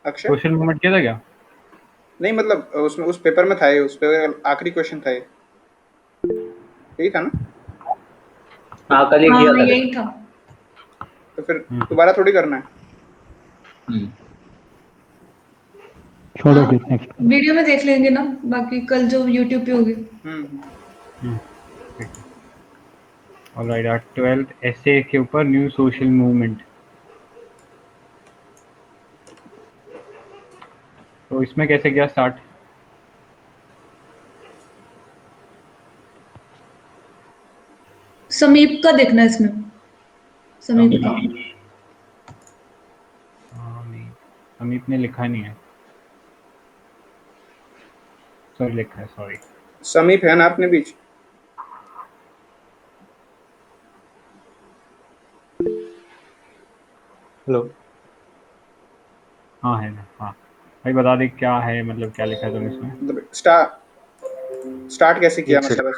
अक्षय? सोशल मूवमेंट किया था क्या? नहीं मतलब उसमें उस पेपर में था ये, उस पे आखिरी क्वेश्चन था ये, यही था ना? हाँ कल ही किया था. यही था. तो फिर दोबारा थोड़ी करना है. छोड़ो फिर नेक्स्ट. वीडियो में देख लेंगे ना, बाकी कल जो यूट्यूब पे होगी. ऑलराइट. 12th ऐसे के ऊपर न्यू सोशल मूवमेंट. तो इसमें कैसे किया स्टार्ट? समीप का देखना है इसमें. समीप का. समीप ने लिखा नहीं है. सॉरी लिखा है, सॉरी. समीप है ना अपने बीच? हेलो. हाँ है ना. हाँ भाई बता दे क्या है, मतलब क्या लिखा है तुमने इसमें? मतलब स्टार्ट कैसे किया मतलब?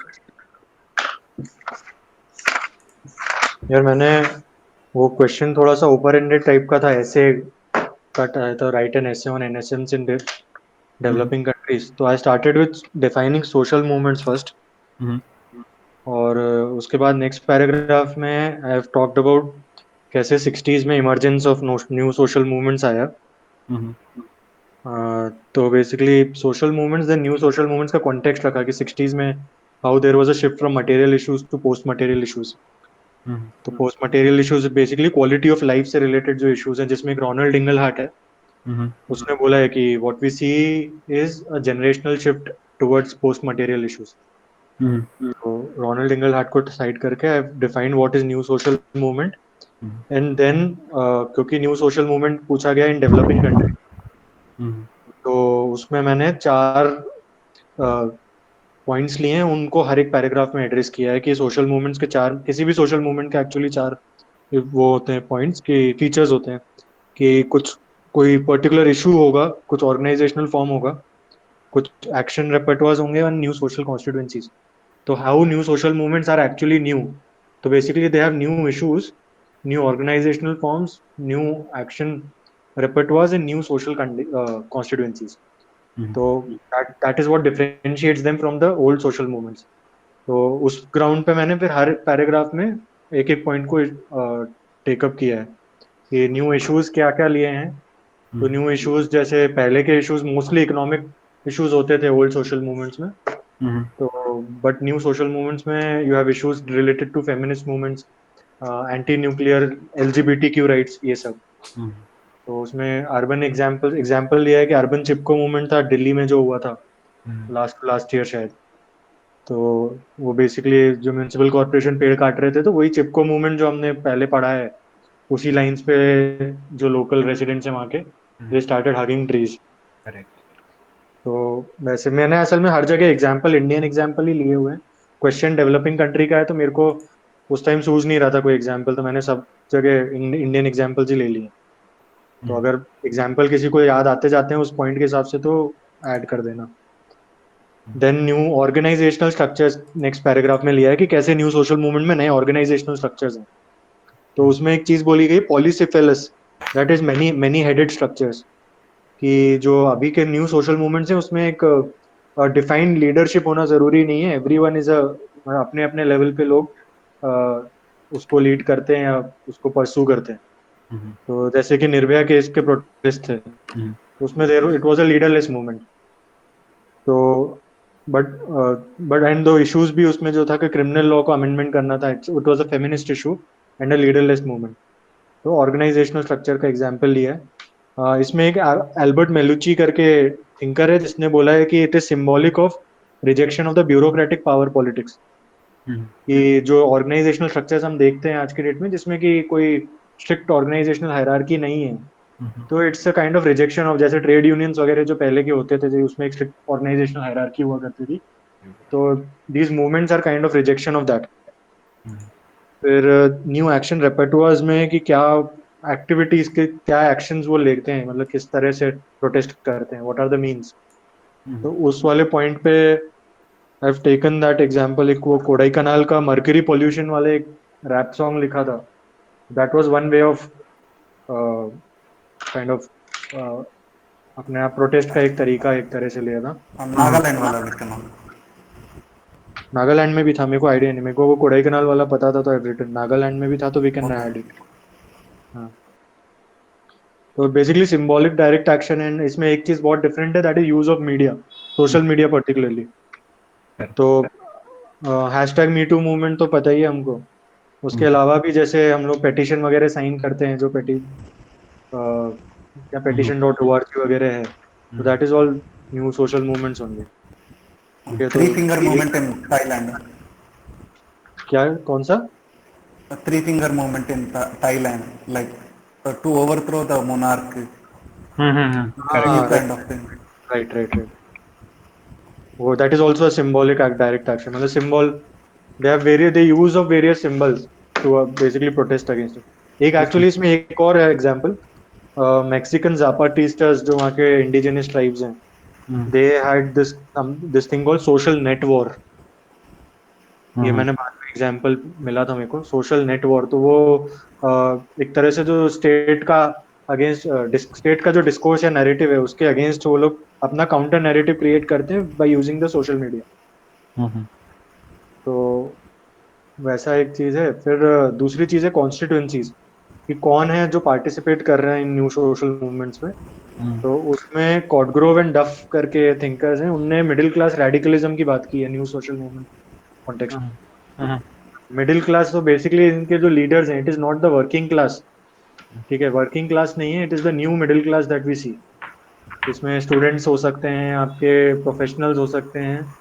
यार मैंने वो क्वेश्चन थोड़ा सा ओपन एंडेड टाइप का था, ऐसे कट आया था, right an essay on NSMs in developing countries. तो I started with defining social movements first, और उसके बाद नेक्स्ट पैराग्राफ में आई हैव टॉक्ड अबाउट कैसे 60s में emergence of new social movements आया. तो basically social movements, the new social movements का कॉन्टेक्स्ट रखा कि 60s में how there was a shift from material issues to post material issues. तो post material issues basically quality of life से related जो issues हैं, जिसमें एक रोनाल्ड इंगलहार्ट है, उसने बोला है कि what we see is a generational shift towards post material issues. तो रोनाल्ड इंगलहार्ट को साइड करके I have defined what is new social movement. And then क्योंकि न्यू सोशल मूवमेंट पूछा गया इन डेवलपिंग कंट्री, तो उसमें मैंने 4 पॉइंट्स लिए हैं उनको हर एक पैराग्राफ में एड्रेस किया है कि सोशल मूवमेंट्स के चार, किसी भी सोशल मूवमेंट के एक्चुअली चार वो होते हैं पॉइंट्स के फीचर्स होते हैं कि कुछ कोई पर्टिकुलर इशू होगा, कुछ ऑर्गेनाइजेशनल फॉर्म होगा, कुछ एक्शन रेपर्टोर्स होंगे और न्यू सोशल कॉन्स्टिट्यूएंसीज. तो how new social movements are actually new, तो basically they have new issues, new organizational forms, new action repertoires and new social constituencies. तो that is what differentiates them from the old social movements. तो उस ground पे मैंने फिर हर paragraph में एक एक पॉइंट को टेकअप किया है कि न्यू इश्यूज क्या क्या लिए हैं. तो न्यू इश्यूज जैसे पहले के इश्यूज मोस्टली इकोनॉमिक इश्यूज होते थे ओल्ड सोशल मूवमेंट्स में. तो बट न्यू सोशल मूवमेंट्स में you have issues related to feminist movements, anti nuclear, LGBTQ rights, ये सब. तो उसमें अर्बन एग्जाम्पल लिया है कि अर्बन चिपको मूवमेंट था दिल्ली में जो हुआ था लास्ट ईयर शायद. तो वो बेसिकली जो म्युनिसिपल कॉर्पोरेशन पेड़ काट रहे थे, तो वही चिपको मूवमेंट जो हमने पहले पढ़ा है उसी लाइंस पे जो लोकल रेसिडेंट्स हैं वहाँ के, दे स्टार्टेड हगिंग ट्रीज. तो वैसे मैंने असल में हर जगह एग्जाम्पल इंडियन एग्जाम्पल ही लिए हुए हैं. क्वेश्चन डेवलपिंग कंट्री का है तो मेरे को उस टाइम सूझ नहीं रहा था कोई एग्जाम्पल, तो मैंने सब जगह इंडियन एग्जाम्पल्स ही ले लिए. तो अगर एग्जाम्पल किसी को याद आते जाते हैं उस पॉइंट के हिसाब से तो ऐड कर देना. Then new organisational structures next paragraph में लिया है कि कैसे न्यू सोशल मूवमेंट में नए ऑर्गेनाइजेशनल स्ट्रक्चर्स हैं. तो उसमें एक चीज बोली गई polycephalous, that is many headed structures, कि जो अभी के न्यू सोशल मूवमेंट्स हैं उसमें एक डिफाइंड लीडरशिप होना जरूरी नहीं है. एवरीवन इज अपने अपने लेवल पे लोग उसको लीड करते हैं या उसको परसू करते हैं. तो जैसे कि निर्भया केस के प्रोटेस्ट थे, तो उसमें it was a leaderless movement. तो बट एंड दो इश्यूज भी उसमें जो था कि क्रिमिनल लॉ को अमेंडमेंट करना था, it was a feminist issue and a leaderless movement. तो ऑर्गेनाइजेशनल स्ट्रक्चर का एग्जांपल लिया है. इसमें एक एल्बर्ट मेलुची करके थिंकर है जिसने बोला है कि it is symbolic of rejection of the bureaucratic power politics. कि जो ऑर्गेनाइजेशनल स्ट्रक्चर्स हम देखते हैं आज के डेट में जिसमें कि कोई स्ट्रिक्ट ऑर्गेनाइजेशनल हायरार्की नहीं है, तो it's a kind of rejection of, जैसे ट्रेड यूनियंस वगैरह जो पहले के होते थे उसमें एक स्ट्रिक्ट ऑर्गेनाइजेशनल हायरार्की हुआ करती थी. तो these movements are kind of rejection of that. फिर न्यू एक्शन रेपर्टोर्स में कि क्या एक्टिविटीज के क्या एक्शंस वो लेते हैं, मतलब किस तरह से प्रोटेस्ट करते हैं, व्हाट आर द मीन्स. तो उस वाले पॉइंट पे I have taken that example. एक वो कोडाई कनाल का मर्क्यूरी पोल्यूशन वाले एक रैप सॉन्ग लिखा था. That was one way of kind of अपने आप प्रोटेस्ट का एक तरीका एक तरह से लिया था. नागालैंड वाला लिखना. नागालैंड में भी था, मेरे को आइडिया नहीं, मेरे को वो कोडाई कनाल वाला पता था तो रिटर्न नागालैंड में भी था, तो वी कैन ऐड इट. हाँ, तो basically symbolic direct action. And इसमें एक चीज बहुत डिफरेंट है, that is use of media, social media particularly. तो हैशटैग मी टू मूवमेंट तो पता ही है हमको. उसके अलावा भी जैसे हम लोग पेटिशन वगैरह साइन करते हैं, जो क्या petition.org वगैरह है, तो that is all new social movements होंगे. Three finger movement in Thailand. क्या, कौन सा? Three finger movement in Thailand, like to overthrow the monarch, kind of thing. Right. वो that is also a symbolic direct action. मतलब symbol, they use of various symbols to basically protest against it. एक actually इसमें एक और है example, Mexican जापाटिस्टास जो वहाँ के इंडिजिनस ट्राइब्स हैं, they had this thing called social net war. ये मैंने बाद में एग्जांपल मिला था मेरे को, सोशल नेट वॉर. तो वो एक तरह से जो स्टेट का अगेंस्ट, स्टेट का जो डिस्कोर्स या नैरेटिव है उसके अगेंस्ट वो लोग अपना काउंटर नैरेटिव क्रिएट करते हैं by using the social media. तो वैसा एक चीज है. फिर दूसरी चीज है कॉन्स्टिट्यूएंसीज, कि कौन है जो पार्टिसिपेट कर रहे हैं इन न्यू सोशल मूवमेंट्स में. तो उसमें कॉडग्रोव एंड डफ करके थिंकर्स हैं, उनने मिडिल क्लास रेडिकलिज्म की बात की है न्यू सोशल मूवमेंट कॉन्टेक्स्ट में. मिडिल क्लास तो बेसिकली इनके जो लीडर्स हैं, it is not the working class. ठीक है, वर्किंग क्लास नहीं है, it is the new middle class that we see. इसमें स्टूडेंट्स हो सकते हैं, आपके प्रोफेशनल्स हो सकते हैं,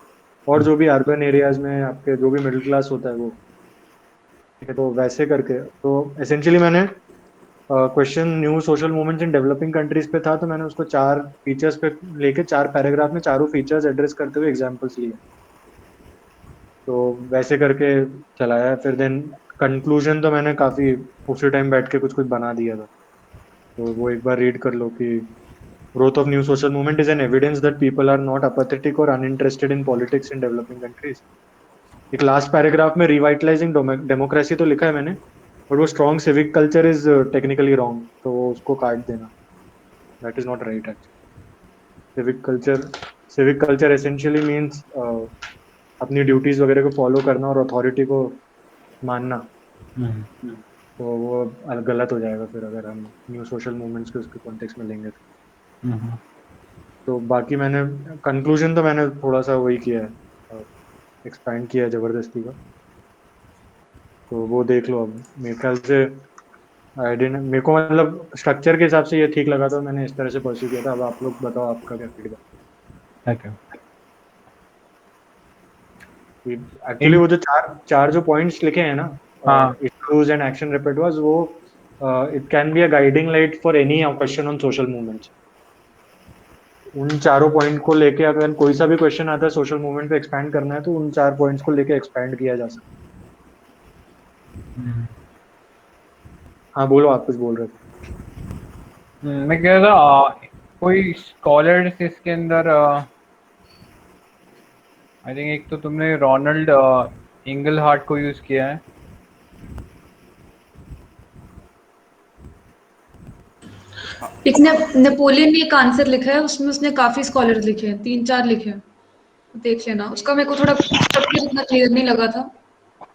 और जो भी अर्बन एरियाज में आपके जो भी मिडिल क्लास होता है वो. ठीक है, तो वैसे करके. तो एसेंशियली मैंने क्वेश्चन न्यू सोशल मूवमेंट्स इन डेवलपिंग कंट्रीज पे था, तो मैंने उसको 4 फीचर्स पे लेके 4 पैराग्राफ में चारों फीचर्स एड्रेस करते हुए एग्जांपल्स लिए. तो वैसे करके चलाया। फिर देन कंक्लूजन तो मैंने काफी उसी टाइम बैठ के कुछ कुछ बना दिया था, तो वो एक बार रीड कर लो कि growth of new social movement is an evidence that people are not apathetic or uninterested in politics in developing countries। एक लास्ट पैराग्राफ में रिवाइटलाइजिंग डेमोक्रेसी तो लिखा है मैंने, बट वो strong civic culture is technically wrong, तो उसको काट देना, that is not right actually. Civic culture essentially means अपनी ड्यूटीज वगैरह को फॉलो करना और अथॉरिटी को मानना, तो वो गलत हो जाएगा फिर अगर हम न्यू सोशल मूवमेंट्स के उसके कॉन्टेक्स्ट में लेंगे तो बाकी मैंने कंक्लूजन तो मैंने थोड़ा सा वही किया है, एक्सपैंड किया है जबरदस्ती का, तो वो देख लो। अब मेरे ख्याल से मेरे को मतलब स्ट्रक्चर के हिसाब से ये ठीक लगा, तो मैंने इस तरह से परस्यू किया था। अब आप लोग बताओ आपका क्या फीडबैक। एक्चुअली वो जो चार जो पॉइंट्स लिखे हैं ना, इश्यूज एंड एक्शन रेpertoires, वो it can be a guiding light for any question on social movements. उन चारों पॉइंट को लेके अगर कोई सा भी क्वेश्चन आता है सोशल मूवमेंट पे एक्सपैंड करना है, तो उन 4 पॉइंट्स को लेके एक्सपैंड किया जा सकता है। हाँ बोलो, आप कुछ बोल रहे थे। मैं कह रहा था कोई स्कॉलर्स इसके अंदर, आई थिंक एक तो तुमने रोनाल्ड इंगलहार्ट को यूज किया है। एक नेपोलियन ने एक आंसर लिखा है, उसमें उसने काफी स्कॉलर लिखे हैं, 3-4 लिखे हैं, देख लेना। उसका मेरे को थोड़ा स्ट्रक्चर इतना क्लियर नहीं लगा था।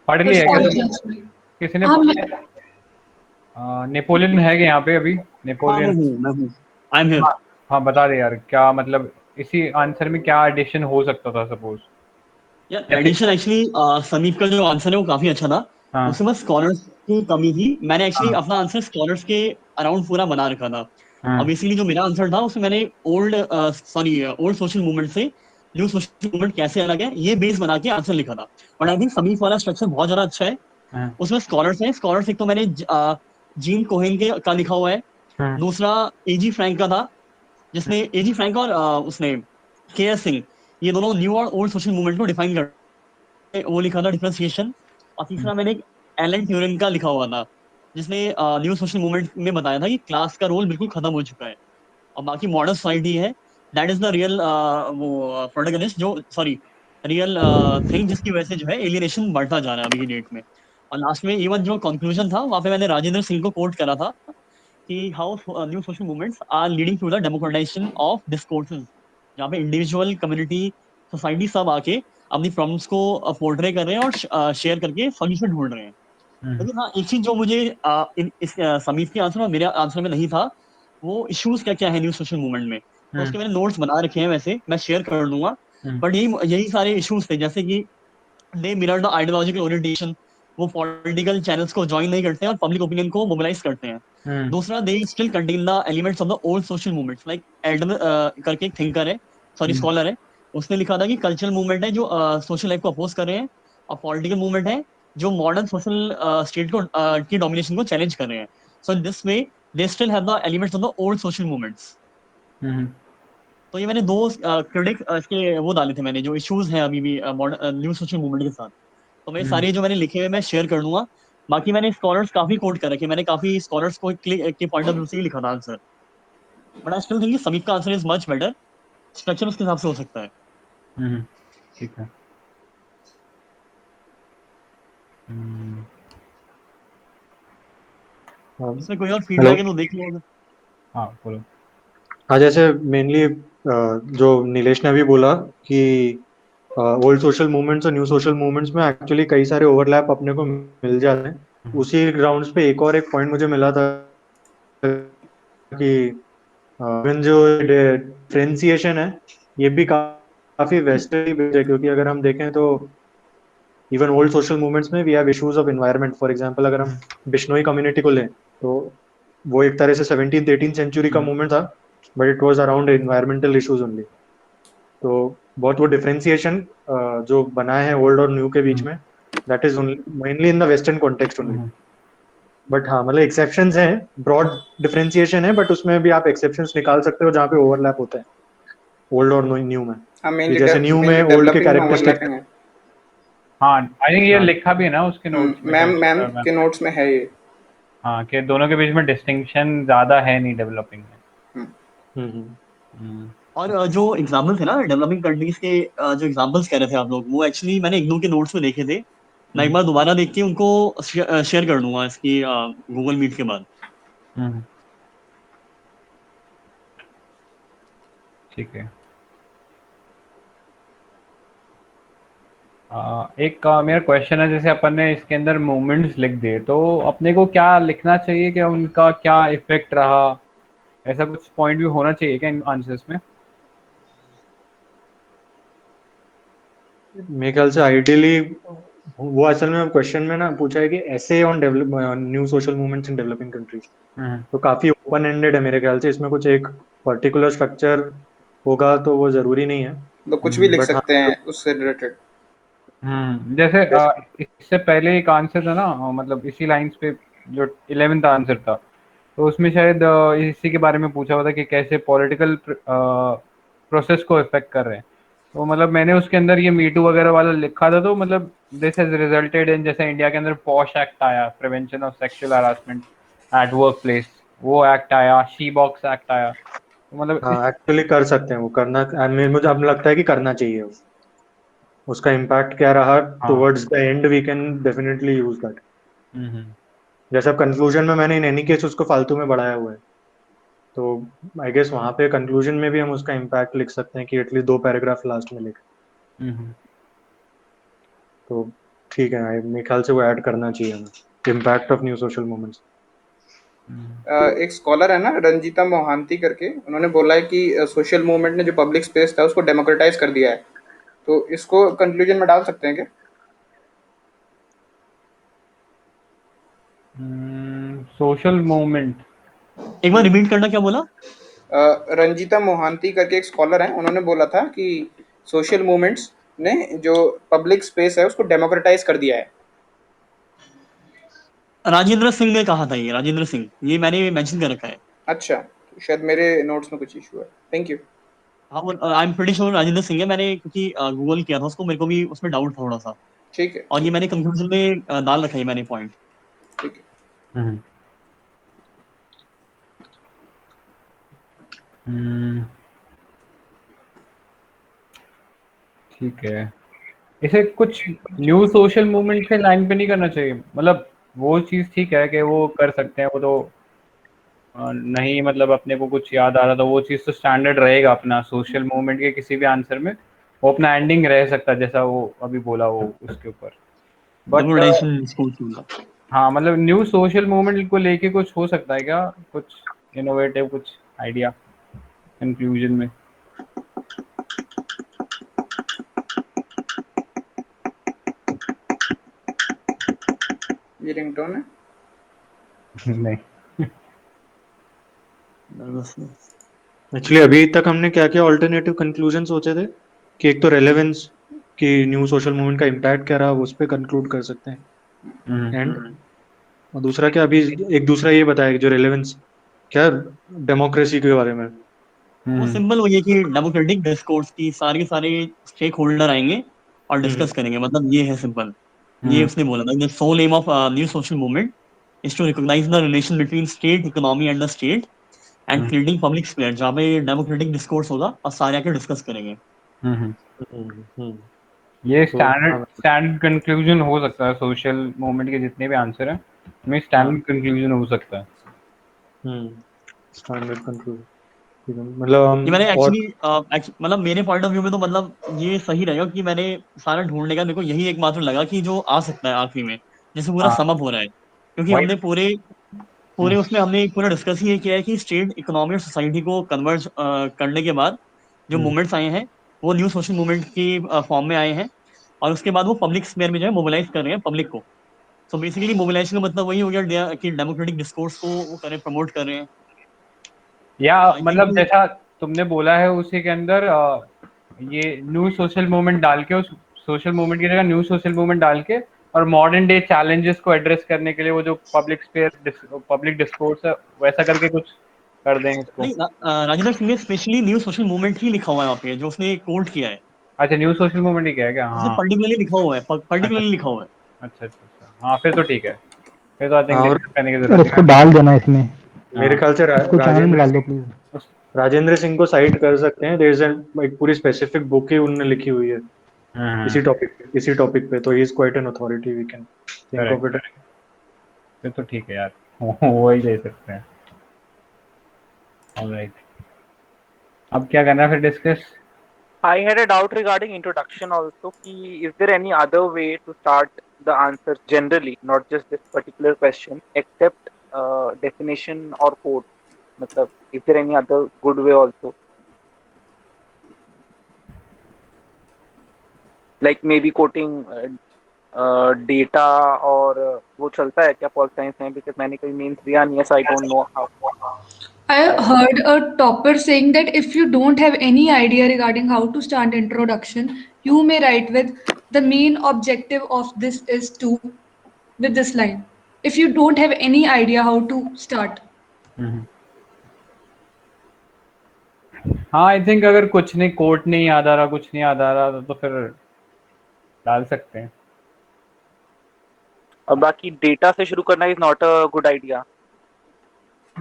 पढ़ पर लिया है क्या scholar तुमने? है उसमें। किसी ने हाँ, पढ़ लिया? नेपोलियन है कि यहाँ पे अभी नेपोलियन? मैं हूँ। I am here. हाँ बता दे यार, क्या मतलब इसी आंसर में क्या एडिशन हो सकता था सपोज? यार एडिशन एक्चुअली समीप का जो आंसर है वो काफी अच्छा था। हाँ उसमें बस स्कॉलर्स की कमी थी। मैंने एक्चुअली हाँ अपना आंसर स्कॉलर्स के अराउंड पूरा बना रखा था। हाँ अब इसीलिए जो मेरा आंसर था उसमें मैंने ओल्ड सोशल मूवमेंट से न्यू सोशल मूवमेंट कैसे अलग है ये बेस बना के आंसर लिखा था। बट आई थिंक समीप वाला स्ट्रक्चर बहुत ज्यादा अच्छा है। हाँ उसमें स्कॉलर्स है। स्कॉलर्स एक तो मैंने जीन कोहेन के का लिखा हुआ है। हाँ दूसरा एजी फ्रैंक का था, जिसने एजी फ्रैंक और उसने के एस सिंह, ये दोनों न्यू और ओल्ड सोशल मूवमेंट को डिफाइन कर वो लिखा था, डिफरेंशिएशन। और तीसरा मैंने एक एलन ट्यूरिंग का लिखा हुआ था, जिसने न्यू सोशल मूवमेंट में बताया था कि क्लास का रोल बिल्कुल खत्म हो चुका है और बाकी मॉडर्न सोसाइटी है, दैट इज द रियल वो प्रोटैगनिस्ट, जो सॉरी रियल थिंग जिसकी वजह से जो है एलियनेशन बढ़ता जा रहा है अभी की डेट में। और लास्ट में इवन जो कंक्लूजन था वहां पे मैंने राजेंद्र सिंह को कोट करा था कि how new social movements are leading to the democratisation of discourses, जहाँ पे इंडिविजुअल, कम्युनिटी, सोसाइटी सब आके अपनी प्रॉब्लम्स को पोर्ट्रे कर रहे हैं और शेयर करके सॉल्यूशन ढूंढ रहे हैं। लेकिन हाँ, एक चीज जो मुझे इस समीप के आंसर और मेरे आंसर में नहीं था, वो इश्यूज क्या क्या है न्यू सोशल मूवमेंट में। तो उसके मैंने नोट्स बना रखे हैं, वैसे मैं शेयर कर दूंगा। बट यही यही सारे इश्यूज थे, जैसे कि दे मिरर द आइडियोलॉजिकल ओरिएंटेशन, वो पॉलिटिकल चैनल्स को ज्वाइन नहीं करते हैं और पब्लिक ओपिनियन को मोबिलाइज करते हैं। दूसरा, they still contain the elements of the old social movements, like Elden करके एक थिंकर है, सॉरी स्कॉलर है, उसने लिखा था कि कल्चरल मूवमेंट है जो सोशल लाइफ को अपोज कर रहे हैं, और पॉलिटिकल मूवमेंट है जो मॉडर्न सोशल स्टेट को की डोमिनेशन को चैलेंज कर रहे हैं। So in this way they still have the elements of the old social movements. तो ये मैंने दो क्रिटिक इसके वो डाले थे मैंने, जो इश्यूज हैं अभी भी मॉडर्न न्यू सोशल मूवमेंट के साथ। तो मैं सारे जो मैंने लिखे हुए मैं शेयर कर दूंगा। बाकी मैंने स्कॉलर्स काफी कोट कर रखे, मैंने काफी स्कॉलर्स को के पॉइंट ऑफ व्यू से ही लिखा था answer. But I still think समीप का answer is much better, structure उसके हिसाब से हो सकता है। ठीक है। इसमें कोई और फीडबैक है तो देख लो। हाँ बोलो। हाँ, जैसे मेनली जो नीलेश ने अभी बोला कि ओल्ड सोशल मूवमेंट्स और न्यू सोशल मूवमेंट्स में एक्चुअली कई सारे ओवरलैप अपने को मिल जाते हैं। उसी ग्राउंड्स पे एक और एक पॉइंट मुझे मिला था कि इवन जो डिफरेंशिएशन है ये भी काफी वेस्टर्न बेस्ड है, क्योंकि अगर हम देखें तो इवन ओल्ड सोशल मूवमेंट्स में we have issues of environment. For example अगर हम बिश्नोई कम्युनिटी को लें, तो वो एक तरह से 17th-18th सेंचुरी का मूवमेंट था, but it was around environmental issues only. तो बहुत वो डिफरेंशिएशन जो बना है ओल्ड और न्यू के बीच में, that is mainly in the western context only. But हाँ, मतलब एक्सेप्शंस हैं, ब्रॉड डिफरेंशिएशन है, बट उसमें भी आप एक्सेप्शंस निकाल सकते हो जहाँ पे ओवरलैप होता है ओल्ड और न्यू में। हाँ, कि जैसे न्यू में ओल्ड के कैरेक्टरिस्टिक, हाँ आई थिंक ये लिखा भी है ना उसके नोट्स में मैम शायद, मैम के नोट्स में है ये। हाँ कि दोनों के बीच में डिस्टिंक्शन ज्यादा है नहीं डेवलपिंग में। और जो एग्जाम्पल थे ना डेवलपिंग कंट्रीज के, जो एग्जाम्पल्स कह रहे थे आप लोग, वो एक्चुअली मैंने एक दो के नोट्स में देखे थे। मैं एक बार दोबारा देख के उनको शेयर कर दूंगा इसकी गूगल मीट के बाद। ठीक है। एक मेरा क्वेश्चन है, जैसे अपन ने इसके अंदर मूवमेंट्स लिख दिए तो अपने को क्या लिखना चाहिए कि उनका क्या इफेक्ट रहा, ऐसा कुछ पॉइंट भी होना चाहिए क्या इन आंसर्स में? मेरे ख्याल से आइडियली वो असल में क्वेश्चन में ना पूछा है कि ऐसे on develop new social movements in developing countries, तो काफी ओपन एंडेड है मेरे ख्याल से। इसमें कुछ एक पर्टिकुलर स्ट्रक्चर होगा तो वो जरूरी नहीं है, तो कुछ भी लिख बट हाँ सकते हैं उससे रिलेटेड। जैसे इससे पहले एक आंसर था ना, मतलब इसी लाइंस पे जो 11th आंसर था, तो उसमें शायद इसी के बारे में पूछा हुआ था कि कैसे पॉलिटिकल प्रोसेस को इफेक्ट कर रहे हैं। तो मतलब मैंने उसके अंदर ये मीटू वगैरह वाला लिखा था, तो मतलब दिस हैज रिजल्टेड इन, जैसे इंडिया के अंदर पॉश एक्ट आया, prevention of sexual harassment at work place, वो एक्ट आया, शी बॉक्स एक्ट आया, तो मतलब हाँ एक्चुअली कर सकते हैं वो, करना मुझे अब लगता है कि करना चाहिए वो। उसका इम्पैक्ट क्या रहा हाँ। Towards the end, we can definitely use that. Hmm. जैसे अब कंक्लूजन में मैंने इन एनी केस उसको फालतू में बढ़ाया हुआ है, तो आई गेस वहां पे कंक्लूजन में भी हम उसका इम्पैक्ट लिख सकते हैं कि एटलीस्ट 2 पैराग्राफ लास्ट में लिख, हम्म। तो ठीक है। मेरे ख्याल से वो ऐड करना चाहिए हमें, impact of new social movements. एक स्कॉलर है ना रंजीता मोहांती करके, उन्होंने बोला है कि सोशल मूवमेंट ने जो पब्लिक स्पेस था उसको डेमोक्रेटाइज कर दिया है। तो इसको कंक्लूजन में डाल सकते हैं क्या? सोशल मूवमेंट, एक बार रिपीट करना, क्या बोला? रंजीता मोहांती करके एक स्कॉलर हैं, उन्होंने बोला था कि सोशल मूवमेंट्स ने जो पब्लिक स्पेस है उसको डेमोक्रेटाइज कर दिया है। राजेंद्र सिंह ने कहा था, ये राजेंद्र सिंह, ये मैंने मेंशन कर रखा है। अच्छा, तो शायद मेरे नोट्स में कुछ इशू है। Thank you. हाँ, I am pretty sure Rajendra Singh है। मैंने क्योंकि गूगल किया था उसको, मेरे को भी उसमें डाउट था थोड़ा सा, ठीक है और ये ठीक मैंने कंक्लूजन में डाल रखा है मैंने पॉइंट। ठीक है। ठीक है। इसे कुछ न्यू सोशल मूवमेंट के लाइन पे नहीं करना चाहिए, मतलब वो चीज़ ठीक है कि वो कर सकते हैं, वो तो नहीं मतलब अपने को कुछ याद आ रहा था, वो चीज़ तो स्टैंडर्ड रहेगा अपना सोशल मूवमेंट के किसी भी आंसर में, वो अपना एंडिंग रह सकता है जैसा वो अभी बोला वो उसके ऊपर। बट हाँ मतलब न्यू सोशल मूवमेंट को लेके कुछ हो सकता है क्या, कुछ इनोवेटिव, कुछ आइडिया कंक्लूजन में? ये रिंगटोन है? नहीं। एक्चुअली अभी तक हमने क्या क्या ऑल्टरनेटिव कंक्लूजन सोचे थे कि एक तो रेलेवेंस, कि न्यू सोशल मूवमेंट का इम्पैक्ट क्या रहा, उस पर कंक्लूड कर सकते हैं। एंड और दूसरा क्या, अभी एक दूसरा ये बताया कि जो रेलेवेंस क्या, डेमोक्रेसी के बारे में। वो सिंपल वही है कि डेमोक्रेटिक डिस्कोर्स की सारे के सारे स्टेक होल्डर आएंगे और डिस्कस करेंगे, मतलब ये है सिंपल। ये उसने बोला था, the sole aim of new social movement is to recognise the relation between state economy and the state and creating public sphere, जहाँ पे डेमोक्रेटिक डिस्कोर्स होगा और सारे आके डिस्कस करेंगे। ये तो स्टैंडर्ड कंक्लूजन हो सकता है, सोशल मूवमेंट के जितने भी आंसर हैं में स्टैंडर्ड कंक्लूजन हो सकता है। स्टैंडर्ड कंक्लूजन मतलब हम ये मैंने और एक्चुअली मतलब मेरे पॉइंट ऑफ व्यू में तो मतलब ये सही रहेगा कि मैंने सारा ढूंढने का, मेरे को यही एकमात्र लगा कि जो आ सकता है आखिरी में, जैसे पूरा हाँ सम अप हो रहा है, क्योंकि वही। हमने पूरे पूरे उसमें हमने एक पूरा डिस्कस ही ये किया है कि स्टेट इकोनॉमी और सोसाइटी को कन्वर्ज करने के बाद जो मूवमेंट्स आए हैं वो न्यू सोशल मूवमेंट की फॉर्म में आए हैं, और उसके बाद वो पब्लिक स्पेयर में जो है मोबिलाइज कर रहे हैं पब्लिक को। सो बेसिकली मोबिलाइजेशन का मतलब वही हो गया कि डेमोक्रेटिक डिस्कोर्स को वो करें, प्रमोट कर रहे हैं। या आई थिंक मतलब जैसा तुमने बोला है उसी के अंदर ये न्यू सोशल मूवमेंट डाल के, उस सोशल मूवमेंट की जगह न्यू सोशल मूवमेंट डाल के, और मॉडर्न डे चैलेंजेस को एड्रेस करने के लिए वो जो पब्लिक स्पेयर पब्लिक डिस्कोर्स है वैसा करके कुछ कर दें इसको। नहीं, राजेंद्र सिंह ने स्पेशली न्यू सोशल मूवमेंट ही लिखा हुआ है वहाँ पे, जो उसने कोट किया है। अच्छा, न्यू सोशल मूवमेंट ही क्या है क्या? उसमें हाँ, पर्टिकुलरली लिखा हुआ है, पर्टिकुलरली लिखा हुआ है। अच्छा अच्छा अच्छा, हाँ फिर तो ठीक है, फिर तो आई थिंक हाँ, और डिस्कस करने की सर जरूरत इसको नहीं डाल देना इसमें, मेरे ख्याल से इसको चैनल में डाल दो प्लीज। राजेंद्र सिंह को साइट कर सकते हैं। देयर इज एक पूरी स्पेसिफिक बुक ही उन्होंने लिखी हुई है इसी टॉपिक पे, तो he is quite an authority, we can think of it. Correct, फिर तो ठीक है यार, वही ले सकते हैं। ऑलराइट, अब क्या करना है फिर discuss? I had a doubt regarding introduction also. Is there any other way to start the answers generally, not just this particular question, except definition or quote? मतलब, is there any other good way also? Like maybe quoting data और वो चलता है क्या pol science में? Because मैंने कभी means दिया नहीं है, so I don't know how. I heard a topper saying that if you don't have any idea regarding how to start introduction, you may write with the main objective of this is to, with this line. If you don't have any idea how to start. हाँ, I think अगर कुछ नहीं, coat नहीं याद आ रहा, कुछ नहीं याद आ रहा, तो फिर डाल सकते हैं। और बाकी डेटा से शुरू करना is not a good idea.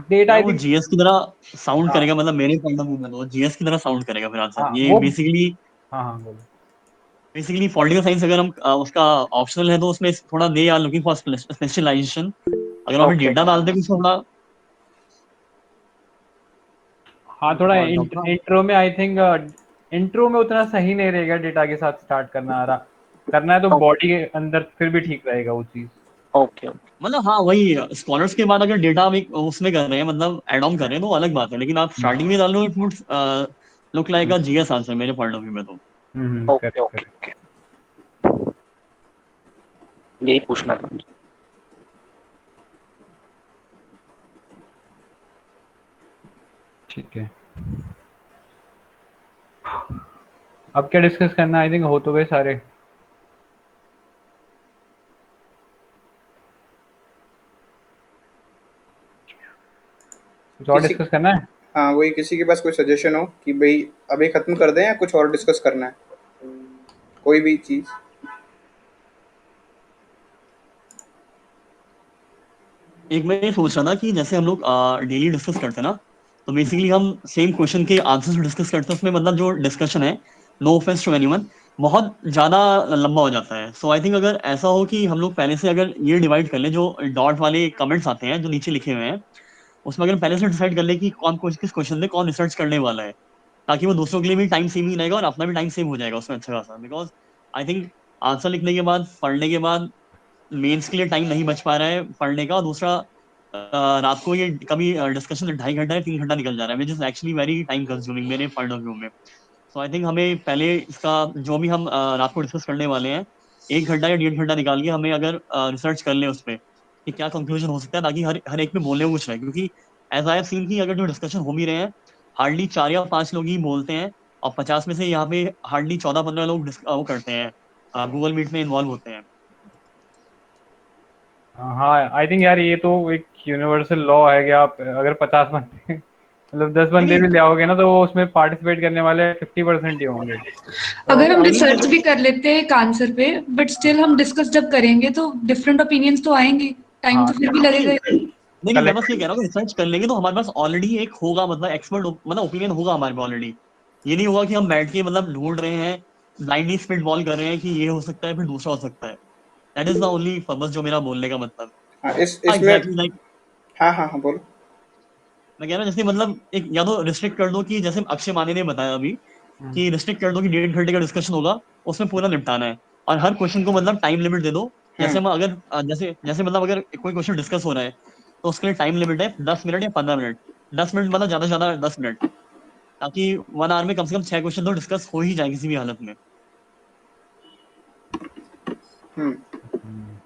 Data वो जीएस की तरह साउंड करेगा, मतलब मेरे पॉइंट ऑफ व्यू में तो जीएस की तरह साउंड करेगा फिर आंसर। ये बेसिकली पॉलिटिकल साइंस अगर हम उसका ऑप्शनल है तो उसमें थोड़ा they are looking for specialisation. अगर आप डेटा डालते हैं थोड़ा, हाँ थोड़ा इंट्रो में आई थिंक इंट्रो में उतना सही नहीं रहेगा डेटा के साथ स्टार्ट करना है तो बॉडी के अंदर फिर भी ठीक रहेगा वो चीज। ओके, मतलब हाँ वही स्कॉलर्स के बाद अगर डेटा उसमें कर रहे हैं, मतलब एड ऑन कर रहे हैं तो अलग बात है, लेकिन आप स्टार्टिंग में डाल लो it would look like a GS answer मेरे पॉइंट ऑफ व्यू में तो। ओके ओके, यही पूछना था। ठीक है, अब क्या डिस्कस करना? आई थिंक हो तो गए सारे। कुछ और डिस्कस करना है? हाँ वही, किसी के पास कोई सजेशन हो कि भाई अभी खत्म कर दें या कुछ और डिस्कस करना है, कोई भी चीज। एक मैं ये सोच रहा था कि जैसे हम लोग डेली डिस्कस करते हैं ना, तो बेसिकली हम सेम क्वेश्चन के आंसर्स डिस्कस करते हैं, उसमें मतलब जो डिस्कशन है, नो ऑफेंस टू एनीवन, बहुत ज्यादा लंबा हो जाता है। सो आई थिंक अगर ऐसा हो कि हम लोग पहले से अगर ये डिवाइड कर ले, जो डॉट वाले कमेंट्स आते हैं जो नीचे लिखे हुए हैं, उसमें अगर पहले से डिसाइड कर ले कि कौन किस क्वेश्चन में कौन रिसर्च करने वाला है, ताकि वो दूसरों के लिए भी टाइम सेविंग रहेगा और अपना भी टाइम सेव हो जाएगा उसमें अच्छा खासा। बिकॉज आई थिंक आंसर लिखने के बाद, पढ़ने के बाद मेंस के लिए टाइम नहीं बच पा रहा है पढ़ने का, और दूसरा रात को ये कभी डिस्कशन 2.5 घंटा या 3 घंटा निकल जा रहा है, which is actually very time consuming मेरे पॉइंट ऑफ व्यू में। सो आई थिंक हमें पहले इसका जो भी हम रात को डिस्कस करने वाले हैं, 1 घंटा या 1.5 घंटा निकाल के हमें अगर रिसर्च कर ले उस पर कि क्या कंक्लूजन हो सकता है, ताकि हर एक में बोलने को कुछ रहे। क्योंकि एज आई हैव सीन की अगर जो डिस्कशन हो भी रहे हैं, हार्डली 4 या 5 लोग ही बोलते हैं, और 50 में से यहाँ पे हार्डली 14-15 लोग वो करते हैं, गूगल मीट में इन्वॉल्व होते हैं। हाँ आई थिंक यार ये तो एक यूनिवर्सल लॉ है कि आप अगर 50 बंदे मतलब 10 बंदे भी ले आओगे ना, तो वो उसमें पार्टिसिपेट करने वाले 50% ही होंगे। अगर हम रिसर्च भी कर लेते हैं एक आंसर पे, बट स्टिल हम डिस्कस जब करेंगे तो डिफरेंट ओपिनियंस तो आएंगे, टाइम तो फिर भी लगेगा। नहीं मैं बस ये कह रहा हूँ रिसर्च कर लेंगे तो हमारे पास ऑलरेडी एक होगा, मतलब एक्सपर्ट मतलब ओपिनियन होगा हमारे पास ऑलरेडी। ये नहीं होगा कि हम बैठ के मतलब ढूंढ रहे हैं, ब्लाइंडली स्पिट बॉल कर रहे हैं कि ये हो सकता है फिर दूसरा हो सकता है। That is the only purpose जो मेरा बोलने का मतलब। हाँ इसमें हाँ बोलो। मैं कह रहा हूँ जैसे मतलब एक या तो रिस्ट्रिक्ट कर दो कि जैसे अक्षय माने ने बताया अभी कि रिस्ट्रिक्ट कर दो कि 1.5 घंटे का डिस्कशन होगा, उसमें पूरा निपटाना है, और हर क्वेश्चन को मतलब टाइम लिमिट दे दो। जैसे हम अगर जैसे मतलब अगर कोई क्वेश्चन डिस्कस हो रहा है तो उसके लिए टाइम लिमिट है 10 मिनट या 15 मिनट। 10 मिनट मतलब ज्यादा से ज्यादा 10 मिनट, ताकि 1 आवर में कम से कम 6 क्वेश्चन तो डिस्कस हो ही जाए किसी भी हालत में।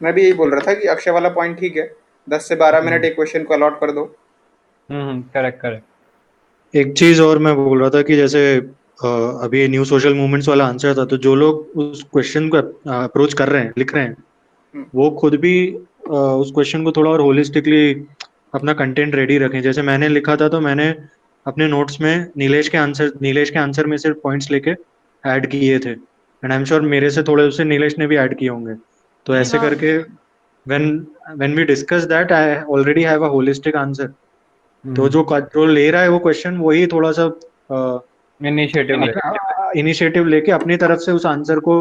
मैं भी यही बोल रहा था कि अक्षय वाला पॉइंट ठीक है, 10 से 12 मिनट एक क्वेश्चन को अलॉट कर दो। करेक्ट। एक चीज और मैं बोल रहा था कि जैसे अभी न्यू सोशल मूवमेंट्स वाला आंसर था, तो जो लोग उस क्वेश्चन को अप्रोच कर रहे हैं, लिख रहे हैं, वो खुद भी उस क्वेश्चन को थोड़ा और होलिस्टिकली अपना कंटेंट रेडी रखें। जैसे मैंने लिखा था, तो मैंने अपने नोट्स में नीलेश के आंसर में से पॉइंट्स लेके ऐड किए थे, एंड आई एम श्योर मेरे से थोड़े उससे नीलेश ने भी ऐड किए होंगे। तो ऐसे हाँ। करके when we discuss that I already have a holistic answer। तो जो ले रहा है वो क्वेश्चन वही थोड़ा सा इनिशिएटिव ले इनिशिएटिव लेके अपनी तरफ से उस आंसर को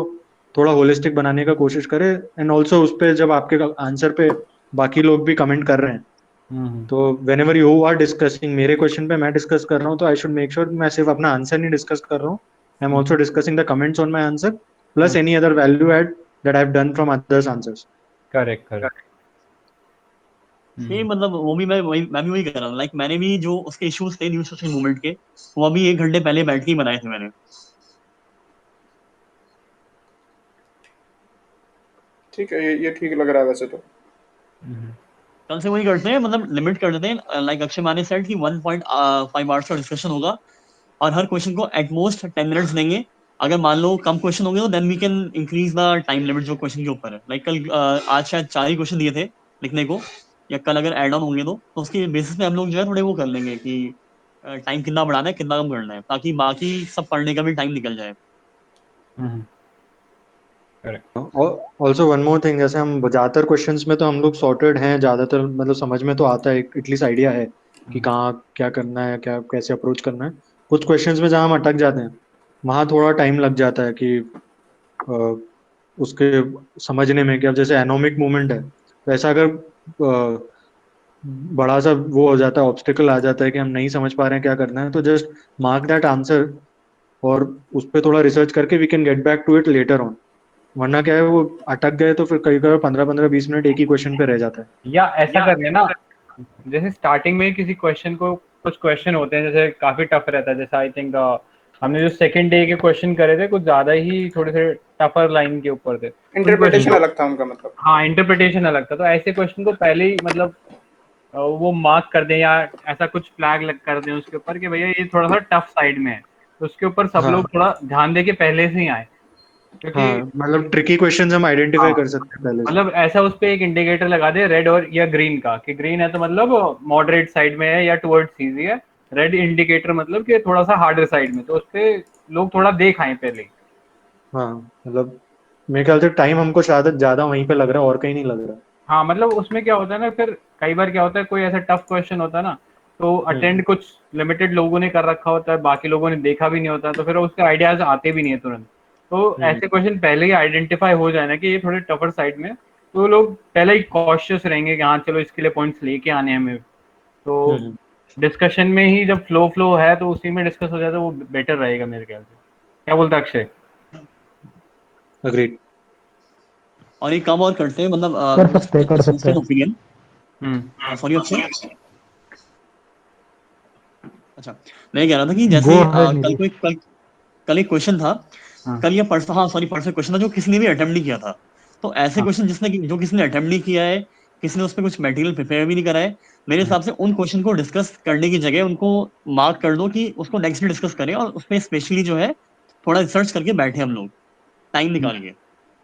थोड़ा होलिस्टिक बनाने का कोशिश करे, एंड ऑल्सो उस पे जब आपके आंसर पे बाकी लोग भी कमेंट कर रहे हैं तो whenever you are discussing, मेरे क्वेश्चन पे मैं डिस्कस कर रहा हूँ तो आई शुड मेक श्योर मैं सिर्फ अपना आंसर नहीं डिस्कस कर रहा हूँ, I am also discussing the comments on my answer plus any other value add that I have done from others answers. Correct. नहीं मतलब वो भी मैं भी वही कर रहा हूँ। लाइक मैंने भी जो उसके इश्यूज थे न्यू सोशल मूवमेंट के, वो अभी 1 घंटे पहले बैठ के ही बनाए थे मैंने। ठीक है, ये ठीक लग रहा है वैसे तो। कल से वही करते हैं, मतलब लिमिट कर देते हैं। लाइक अक्षय माने सेट कि 1.5 आवर्स का डिस्कशन होगा और हर क्वेश्चन को एट मोस्ट 10 मिनट्स देंगे। अगर मान लो कम क्वेश्चन होंगे तो then we can increase the time limit जो क्वेश्चन के ऊपर है। लाइक कल आज शायद 4 ही क्वेश्चन दिए थे लिखने को, या कल अगर ऐड ऑन होंगे तो उसके बेसिस पे हम लोग जो है थोड़े वो कर लेंगे कि टाइम कितना बढ़ाना है कितना कम करना है, ताकि बाकी सब पढ़ने का भी टाइम निकल जाए। ऑल्सो वन मोर थिंग, जैसे हम ज्यादातर क्वेश्चंस में तो हम लोग सॉर्टेड हैं ज्यादातर, मतलब समझ में तो आता है, एटलीस्ट आइडिया है कि कहाँ क्या करना है, क्या कैसे अप्रोच करना है। कुछ क्वेश्चंस में जहाँ हम अटक जाते हैं वहाँ थोड़ा टाइम लग जाता है कि उसके समझने में कि अब जैसे एनोमिक मूवमेंट है तो ऐसा अगर बड़ा सा वो हो जाता है, ऑब्स्टिकल आ जाता है कि हम नहीं समझ पा रहे हैं क्या करना है, तो जस्ट मार्क दैट आंसर और उस पर थोड़ा रिसर्च करके we can get back to it later on. वरना क्या है वो अटक गए तो फिर कई बार 15-15-20 मिनट एक ही क्वेश्चन पे रह जाता है। या ऐसा कर लेना, जैसे स्टार्टिंग में किसी क्वेश्चन को, कुछ क्वेश्चन होते हैं जैसे काफी टफ रहता है, जैसे आई थिंक हमने जो सेकंड डे के क्वेश्चन करे थे कुछ ज्यादा ही थोड़े से टफर लाइन के ऊपर थे, इंटरप्रिटेशन अलग था उनका, मतलब हाँ इंटरप्रिटेशन अलग था। तो ऐसे क्वेश्चन को पहले ही मतलब वो मार्क कर दें या ऐसा कुछ फ्लैग लग कर दें उसके ऊपर कि भैया ये थोड़ा सा टफ साइड में है, तो उसके ऊपर सब लोग थोड़ा ध्यान दे के पहले से ही आए, क्योंकि मतलब ट्रिकी क्वेश्चंस हम आइडेंटिफाई कर सकते हैं पहले से। मतलब ऐसा उस पे एक इंडिकेटर लगा दे रेड और या ग्रीन का, कि ग्रीन है तो मतलब मॉडरेट साइड में है या टुवर्ड्स इजी है, रेड इंडिकेटर मतलब कि थोड़ा सा हार्डर साइड में, तो उस पे लोग थोड़ा देख आए पहले। हाँ मतलब मेरे ख्याल से टाइम हमको शायद ज्यादा वहीं पे लग रहा है और कहीं नहीं लग रहा। हाँ मतलब उसमें क्या होता है ना, फिर कई बार क्या होता है कोई ऐसा टफ क्वेश्चन होता है ना, तो अटेंड कुछ लिमिटेड लोगों ने कर रखा होता है, बाकी लोगों ने देखा भी नहीं होता, तो फिर उसके आइडियाज आते भी नहीं है तुरंत। तो ऐसे क्वेश्चन पहले ही आइडेंटिफाई हो जाए ना कि ये थोड़े टफर साइड में, तो लोग पहले ही कॉशियस रहेंगे कि हाँ चलो इसके लिए पॉइंट्स लेके आने हैं हमें। तो डिस्कशन में ही जब फ्लो है तो उसी में डिस्कस हो जाए तो वो बेटर रहेगा मेरे ख्याल से। क्या बोलता है अक्षय? अग्रीड। और एक काम और करते हैं, मतलब कर सकते हैं। ओपिनियन। सॉरी अक्षय। अच्छा मैं कह रहा था कि जैसे कल एक क्वेश्चन था, कल या परसों, हाँ सॉरी परसों क्वेश्चन था जो किसी ने भी अटेम्प्ट नहीं किया था। तो ऐसे क्वेश्चन जो किसी ने अटेम्प्ट नहीं किया है, किसी ने उस पर कुछ मटेरियल प्रिपेयर भी नहीं करा है, मेरे हिसाब से उन क्वेश्चन को डिस्कस करने की जगह उनको मार्क कर दो कि उसको नेक्स्ट डे डिस्कस करें, और उसमें स्पेशली जो है थोड़ा रिसर्च करके बैठे हम लोग टाइम निकाल के।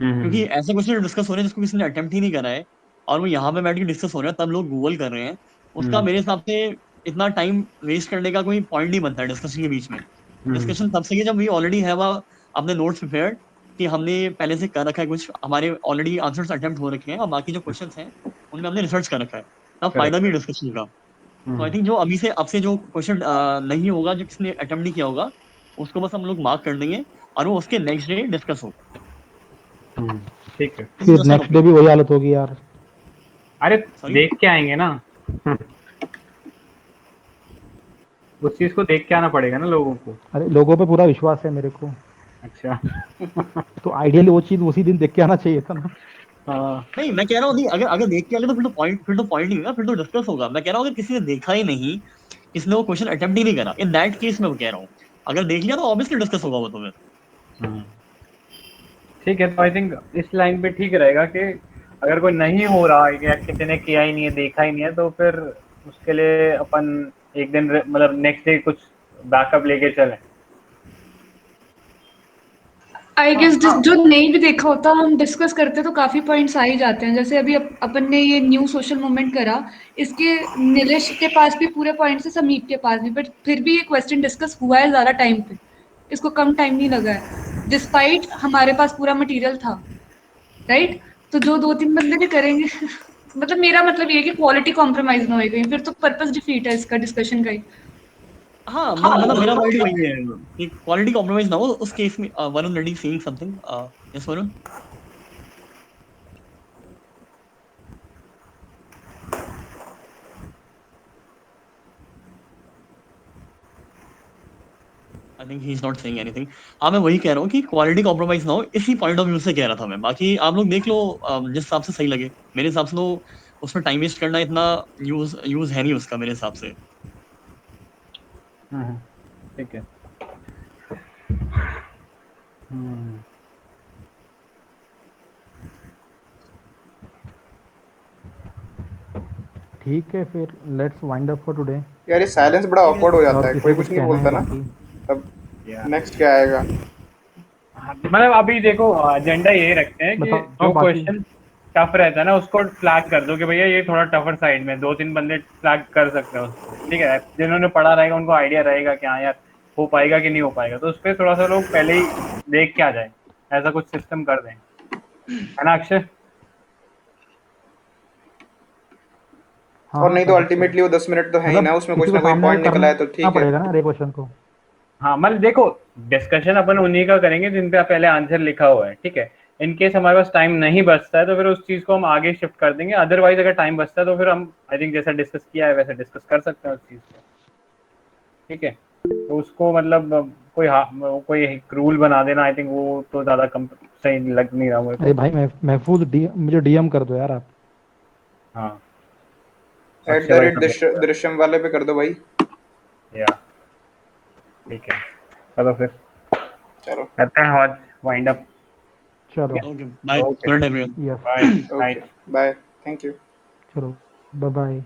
क्योंकि ऐसे क्वेश्चन डिस्कस हो रहे हैं जिसको किसी ने अटेम्प्ट ही नहीं करा है और वो यहाँ पे बैठ के डिस्कस हो रहा है, तब लोग गूगल कर रहे हैं, उसका मेरे हिसाब से इतना टाइम वेस्ट करने का कोई पॉइंट नहीं बनता है डिस्कशन के बीच में। डिस्कशन तब से जब वी ऑलरेडी हैव अपने नोट्स प्रिपेयर्ड, कि हमने पहले से कर रखा है, कुछ हमारे ऑलरेडी आंसर्स अटेम्प्ट हो रखे हैं और बाकी जो क्वेश्चंस हैं उनमें हमने रिसर्च कर रखा है, तब फायदा भी डिस्कशन का। तो आई थिंक जो अभी से अब से जो क्वेश्चन नहीं होगा, जो किसने अटेम्प्ट नहीं किया होगा, उसको बस हम लोग मार्क कर देंगे और वो उसके नेक्स्ट डे डिस्कस होगा। ठीक है, फिर नेक्स्ट डे भी वही हालत होगी यार। अरे देख के आएंगे ना उस चीज को देख के आना पड़ेगा ना लोगों को। अरे लोगों पे पूरा विश्वास है मेरे को। अच्छा तो आइडियली वो चीज उसी दिन देख के आना चाहिए था ना। नहीं मैं कह रहा हूँ, अगर देख के आगे तो फिर तो पॉइंट नहीं होगा, फिर तो डिस्कस होगा। मैं कह रहा हूँ अगर किसी ने देखा ही नहीं, किसी ने वो क्वेश्चन अटेम्प्ट ही नहीं करा, इन दैट केस मैं कह रहा हूँ अगर देख लिया तो ऑब्वियसली डिस्कस होगा वो तो फिर। ठीक है, तो आई थिंक इस लाइन पे ठीक रहेगा कि अगर कोई नहीं हो रहा है या किसी ने किया ही नहीं है, देखा ही नहीं है, तो फिर उसके लिए अपन एक दिन मतलब नेक्स्ट डे कुछ बैकअप लेके चलें। आई गेस जो नहीं भी देखा होता हम डिस्कस करते तो काफी पॉइंट्स आ ही जाते हैं। जैसे अभी अपन ने ये न्यू सोशल मूवमेंट करा, इसके नीलेश के पास भी पूरे पॉइंट्स है, समीप के पास भी, बट फिर भी ये क्वेश्चन डिस्कस हुआ है ज्यादा टाइम पे, इसको कम टाइम नहीं लगा है। डिस्पाइट हमारे पास पूरा मटेरियल था, राइट? तो जो 2-3 बंदे भी करेंगे मतलब मेरा मतलब ये है कि क्वालिटी कॉम्प्रोमाइज ना होएगी, फिर तो पर्पस डिफीट है इसका डिस्कशन का ही। हाँ मतलब मेरा पॉइंट वही है कि क्वालिटी कॉम्प्रोमाइज ना हो उस केस में। Varun Reddy saying something, yes Varun. I think he is not saying anything. हाँ मैं वही कह रहा हूँ कि क्वालिटी कॉम्प्रोमाइज ना हो, इसी पॉइंट ऑफ व्यू से कह रहा था मैं। बाकी आप लोग देख लो जिस हिसाब से सही लगे। मेरे हिसाब से तो उसमें टाइम वेस्ट करना इतना यूज है नहीं उसका मेरे हिसाब से। ठीक है। ठीक है फिर let's wind up for today. यार ये साइलेंस बड़ा ऑकवर्ड हो जाता और है, किसी कोई को कुछ कुछ नहीं कहना बोलता है ना, बाकी? अब नेक्स्ट क्या आएगा? मतलब अभी देखो एजेंडा यही रखते हैं कि बताओ जो बाकी। क्वेश्चन टफ रहता है ना उसको फ्लैग कर दो कि भैया ये थोड़ा टफर साइड में, 2-3 बंदे फ्लैग कर सकते हैं उसको, ठीक है? जिन्होंने पढ़ा रहेगा उनको आइडिया रहेगा कि हाँ यार हो पाएगा कि नहीं हो पाएगा, तो उस पर थोड़ा सा लोग पहले ही देख के आ जाए, ऐसा कुछ सिस्टम कर दें, है ना अक्षय? और हाँ नहीं तो कर सकते हैं। अल्टीमेटली वो 10 मिनट तो है ही मतलब ना, उसमें किसी कुछ को ना कोई सामने पॉइंट निकला है तो करना ठीक है। पड़ेगा ना हर क्वेश्चन को। हाँ मतलब देखो डिस्कशन अपन उन्हीं का करेंगे जिन पे पहले आंसर लिखा हुआ है, ठीक है? इन केस हमारे पास टाइम नहीं बचता है तो फिर उस चीज को हम आगे शिफ्ट कर देंगे, अदरवाइज अगर टाइम बचता है तो फिर हम आई थिंक जैसा डिस्कस किया है वैसा डिस्कस कर सकते हैं उस चीज को, ठीक है? तो उसको मतलब कोई रूल बना देना आई थिंक वो तो ज्यादा कम सही लग नहीं रहा मेरे अरे को। भाई महफूज मुझे डीएम कर दो यार आप। हाँ एट अक्षय द भाई रेट सब दृश्यम वाले पे कर दो भाई। या ठीक है, चलो फिर चलो करते हैं आज वाइंड अप। चलो okay bye okay good everyone. Yes bye okay night. Bye, thank you. चलो बाय बाय।